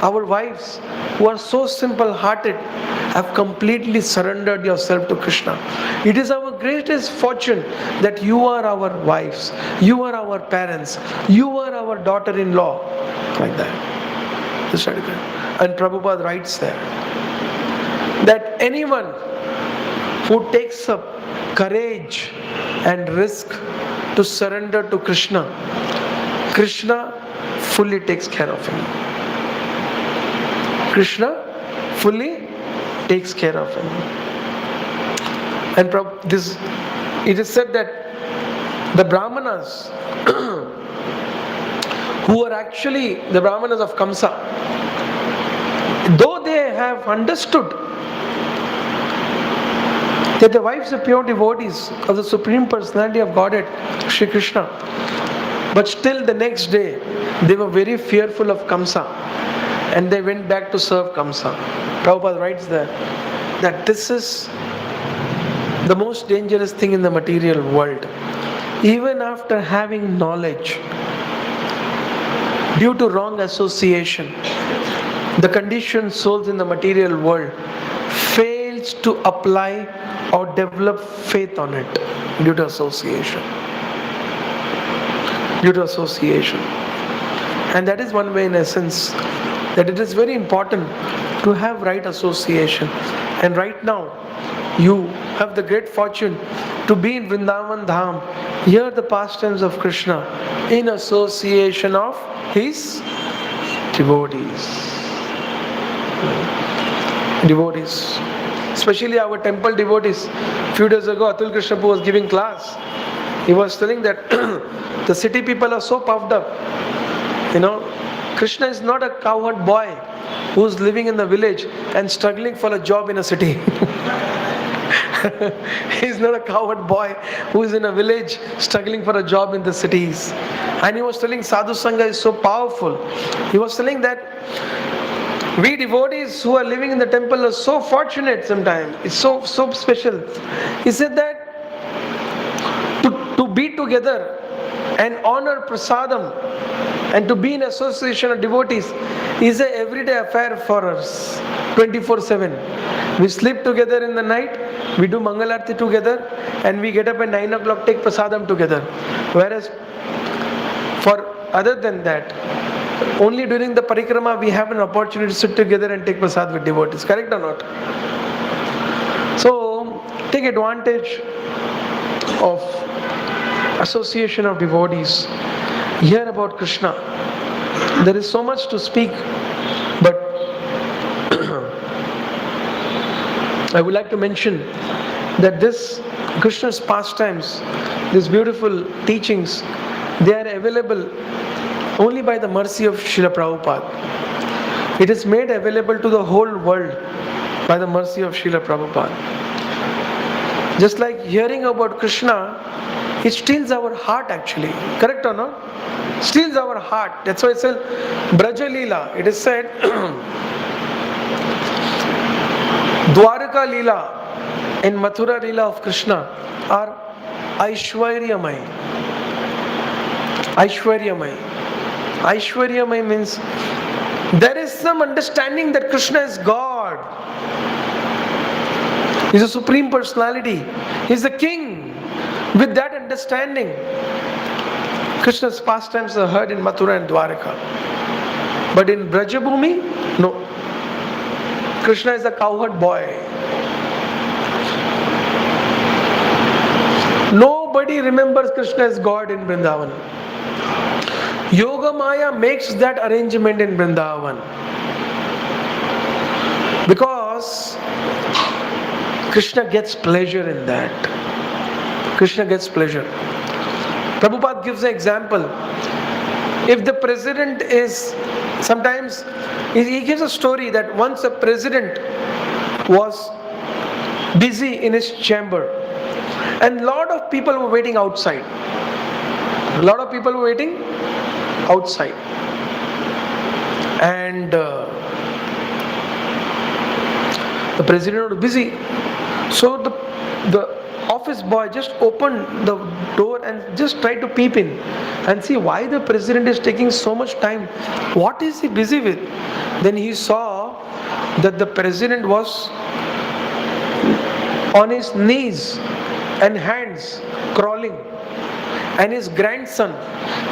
Speaker 1: our wives, who are so simple-hearted, have completely surrendered yourself to Krishna. It is our greatest fortune that you are our wives, you are our parents, you are our daughter-in-law. Like that. And Prabhupada writes there that anyone who takes up courage and risk to surrender to Krishna, Krishna fully takes care of him. Krishna fully takes care of him. And it is said that the Brahmanas who are actually the Brahmanas of Kamsa, though they have understood that the wives are pure devotees of the Supreme Personality of Godhead, Shri Krishna, but still the next day they were very fearful of Kamsa and they went back to serve Kamsa. Prabhupada writes there that this is the most dangerous thing in the material world. Even after having knowledge, due to wrong association, the conditioned souls in the material world fails to apply or develop faith on it due to association. And that is one way, in essence, that it is very important to have right association. And right now, you have the great fortune to be in Vrindavan Dham, hear the pastimes of Krishna in association of his devotees. Especially our temple devotees. A few days ago, Atul Krishna Prabhu was giving class. He was telling that the city people are so puffed up. Krishna is not a cowherd boy who is living in the village and struggling for a job in a city. He is not a cowherd boy who is in a village struggling for a job in the cities. And he was telling Sadhu Sangha is so powerful. He was telling that we devotees who are living in the temple are so fortunate sometimes. It's so special. He said that to be together and honor prasadam And to be in association of devotees is an everyday affair for us, 24/7. We sleep together in the night, we do Mangalarti together, and we get up at 9 o'clock, take prasadam together. Whereas for other than that, only during the parikrama we have an opportunity to sit together and take prasad with devotees. Correct or not? So take advantage of association of devotees. Hear about Krishna. There is so much to speak, but I would like to mention that this Krishna's pastimes, these beautiful teachings, they are available only by the mercy of Srila Prabhupada. It is made available to the whole world by the mercy of Srila Prabhupada. Just like hearing about Krishna, it steals our heart actually. Correct or not? Steals our heart. That's why it's a Braja Leela. It is said, Dwaraka Leela and Mathura Leela of Krishna are Aishwaryamay. Aishwaryamay. Aishwaryamay means there is some understanding that Krishna is God. He's a supreme personality. He's the king. With that understanding, Krishna's pastimes are heard in Mathura and Dwaraka. But in Brajabhumi, no. Krishna is a cowherd boy. Nobody remembers Krishna as God in Vrindavan. Yoga Maya makes that arrangement in Vrindavan. Because Krishna gets pleasure in that. Krishna gets pleasure. Prabhupada gives an example. If the president is, sometimes he gives a story that once a president was busy in his chamber and a lot of people were waiting outside. A lot of people were waiting outside. And the president was busy. So the office boy just opened the door and just tried to peep in and see why the president is taking so much time. What is he busy with? Then he saw that the president was on his knees and hands crawling, and his grandson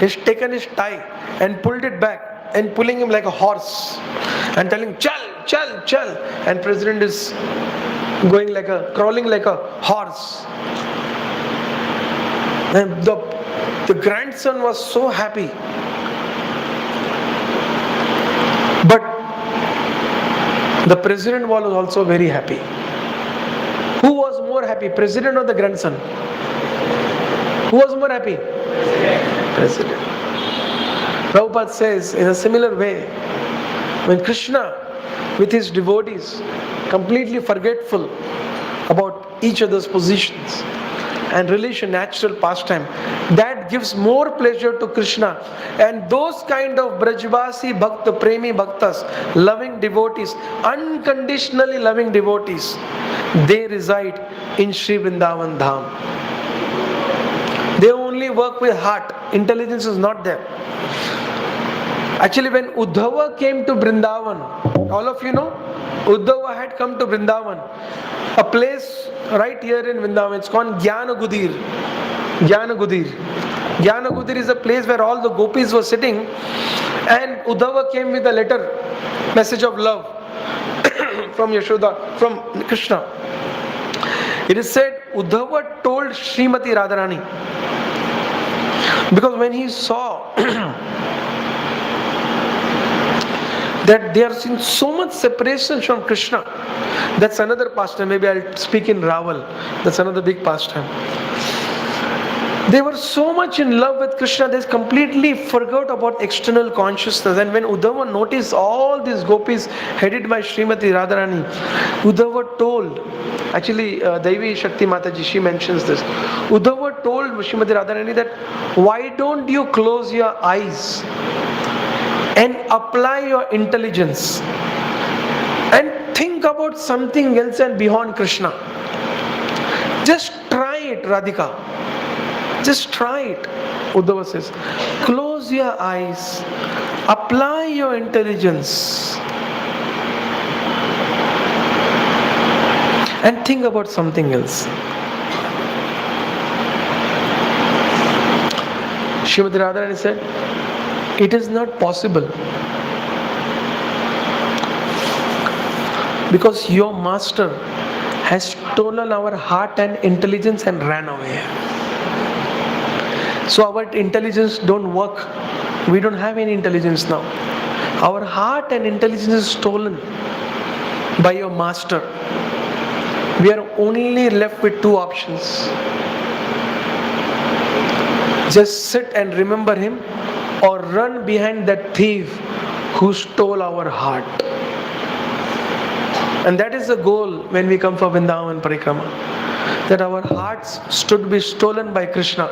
Speaker 1: has taken his tie and pulled it back and pulling him like a horse and telling chal, chal, chal, and president is going like crawling like a horse. And the grandson was so happy. But the president was also very happy. Who was more happy, president or the grandson? Who was more happy? President. Prabhupada says in a similar way, when Krishna with his devotees completely forgetful about each other's positions and relation, natural pastime, that gives more pleasure to Krishna. And those kind of Brajvasi Bhakta, Premi Bhaktas, loving devotees, unconditionally loving devotees, they reside in Sri Vrindavan Dham. They only work with heart. Intelligence is not there. Actually, when Uddhava came to Vrindavan, all of you know, Uddhava had come to Vrindavan, a place right here in Vrindavan. It's called Gyana-Gudir. Gyana-Gudir. Gyana-Gudir is a place where all the gopis were sitting, and Uddhava came with a letter, message of love from Yashoda, from Krishna. It is said Uddhava told Srimati Radharani, because when he saw that they are seeing so much separation from Krishna, that's another pastime. Maybe I'll speak in Raval. That's another big pastime. They were so much in love with Krishna, they completely forgot about external consciousness. And when Uddhava noticed all these gopis headed by Srimati Radharani, Uddhava told, actually Devi Shakti Mataji, she mentions this. Uddhava told Srimati Radharani that, why don't you close your eyes and apply your intelligence and think about something else and beyond Krishna. Just try it, Radhika. Just try it. Uddhava says, close close your eyes, apply your intelligence, and think about something else. Srimati Radharani said, it is not possible because your master has stolen our heart and intelligence and ran away. So our intelligence don't work. We don't have any intelligence now. Our heart and intelligence is stolen by your master. We are only left with two options. Just sit and remember him, or run behind that thief who stole our heart. And that is the goal when we come for Vrindavan Parikrama, that our hearts should be stolen by Krishna.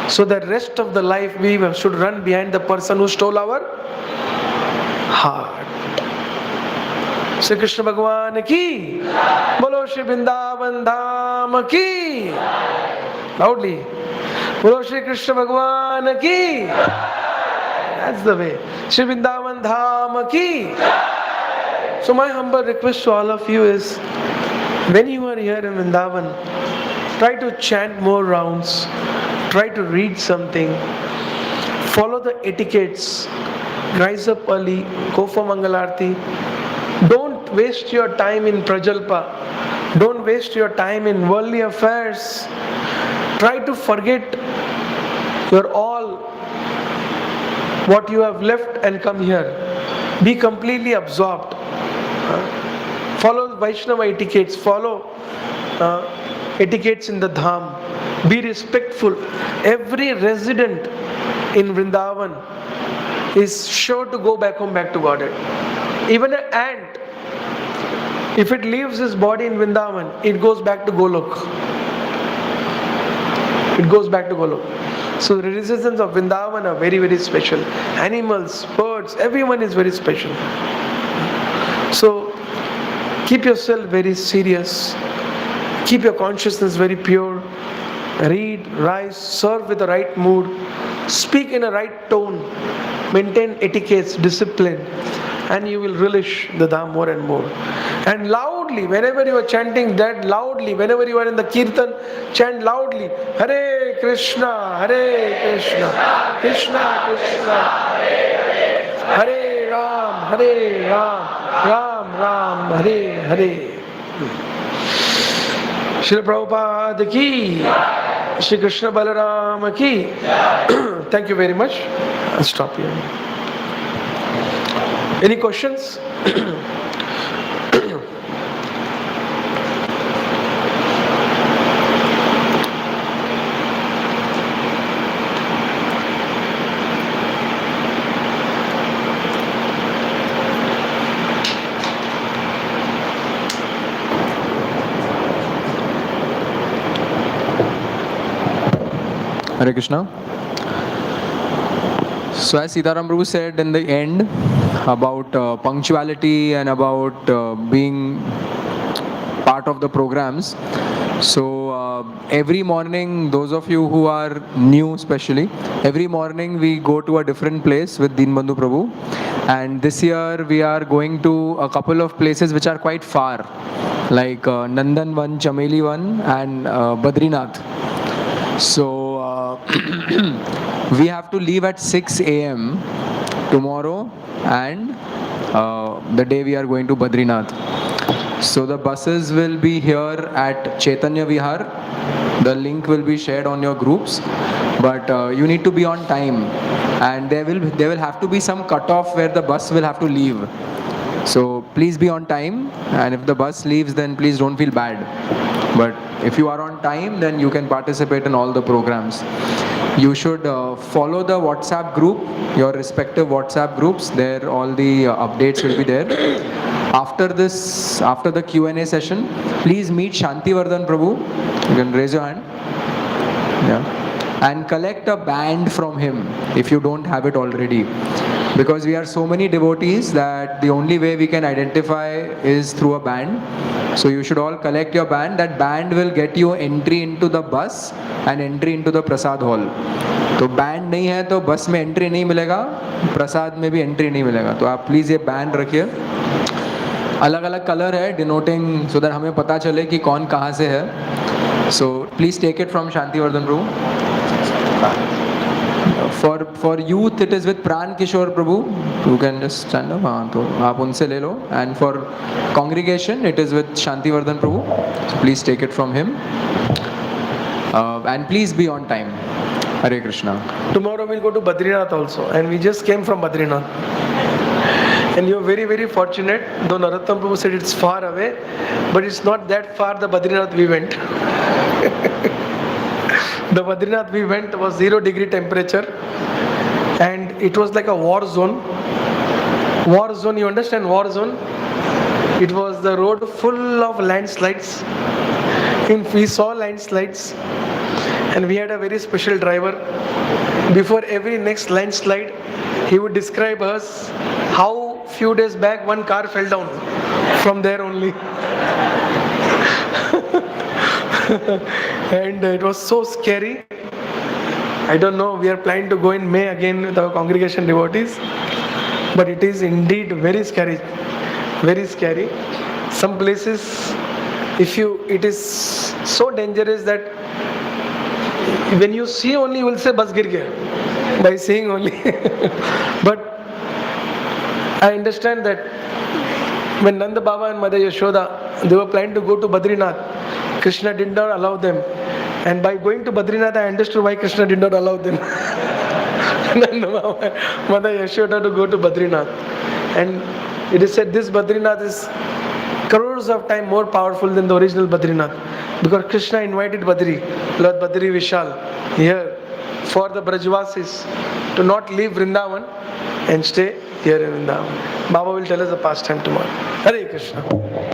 Speaker 1: So the rest of the life we should run behind the person who stole our heart. Shri Krishna Bhagwan ki, Bolo Shri Vrindavan Dham ki, loudly, Bolo Shri Krishna Bhagwan ki. That's the way. Shri Vrindavan Dham ki. So my humble request to all of you is, when you are here in Vrindavan, try to chant more rounds, try to read something, follow the etiquettes, rise up early, go for Mangalarti. Don't waste your time in Prajalpa. Don't waste your time in worldly affairs. Try to forget your all what you have left and come here. Be completely absorbed. Follow Vaishnava etiquettes, follow etiquettes in the Dham. Be respectful. Every resident in Vrindavan is sure to go back home, back to Godhead. Even an ant, if it leaves his body in Vrindavan, it goes back to Golok. It goes back to Golok. So the citizens of Vrindavan are very, very special. Animals, birds, everyone is very special. So keep yourself very serious. Keep your consciousness very pure. Read, rise, serve with the right mood. Speak in a right tone. Maintain etiquettes, discipline. And you will relish the Dham more and more. And loudly, whenever you are chanting that, loudly, whenever you are in the Kirtan, chant loudly, Hare Krishna, Hare Krishna, Krishna Krishna, Hare Ram, Hare Ram, Ram Ram, Hare Hare. Srila Prabhupada ki, Shri Krishna Balaram ki. Thank you very much. I'll stop here. Any questions?
Speaker 4: Hare Krishna. So as Sitaram Prabhu said in the end about punctuality and about being part of the programs. So every morning, those of you who are new especially, every morning we go to a different place with Deenbandhu Prabhu. And this year we are going to a couple of places which are quite far, like Nandanvan, Chamelivan and Badrinath. So we have to leave at 6 a.m. tomorrow and the day we are going to Badrinath. So the buses will be here at Chaitanya Vihar. The link will be shared on your groups, but you need to be on time, and there will have to be some cutoff where the bus will have to leave. So please be on time, and if the bus leaves, then please don't feel bad. But if you are on time, then you can participate in all the programs. You should follow the WhatsApp group, your respective WhatsApp groups. There all the updates will be there. After this, after the Q&A session, please meet Shantivardhan Prabhu. You can raise your hand. Yeah. And collect a band from him if you don't have it already. Because we are so many devotees that the only way we can identify is through a band. So you should all collect your band. That band will get you entry into the bus and entry into the Prasad hall. तो band नहीं है तो बस में entry नहीं मिलेगा, प्रसाद में भी एंट्री नहीं मिलेगा. तो आप प्लीज़ ये बैंड रखिए. अलग अलग कलर है डिनोटिंग, सो दैट हमें पता चले कि कौन कहाँ से है. So please take it from Shantivardhan Prabhu. For youth it is with Pran Kishore Prabhu. You can just stand up. हाँ, तो आप उनसे ले लो. And for congregation it is with Shantivardhan Prabhu. So please take it from him. And please be on time. Hare Krishna.
Speaker 1: Tomorrow we'll go to Badrinath also, and we just came from Badrinath. And you're very, very fortunate, though Narottam Prabhu said it's far away, but it's not that far, the Badrinath we went. The Badrinath we went was 0-degree temperature, and it was like a war zone. War zone, you understand war zone? It was the road full of landslides. We saw landslides, and we had a very special driver. Before every next landslide, he would describe us how few days back one car fell down from there only. And it was so scary. I don't know, we are planning to go in May again with our congregation devotees, but it is indeed very scary, very scary. Some places, it is so dangerous that when you see only, you will say bas gir gaya, by seeing only. But I understand that when Nanda Baba and Mother Yashoda, they were planning to go to Badrinath, Krishna did not allow them. And by going to Badrinath, I understood why Krishna did not allow them. Nanda Baba and Mother Yashoda to go to Badrinath. And it is said this Badrinath is crores of times more powerful than the original Badrinath. Because Krishna invited Badri, Lord Badri Vishal, here for the Brajvasis to not leave Vrindavan and stay here in Vrindavan. Baba will tell us the pastime tomorrow. Hare Krishna.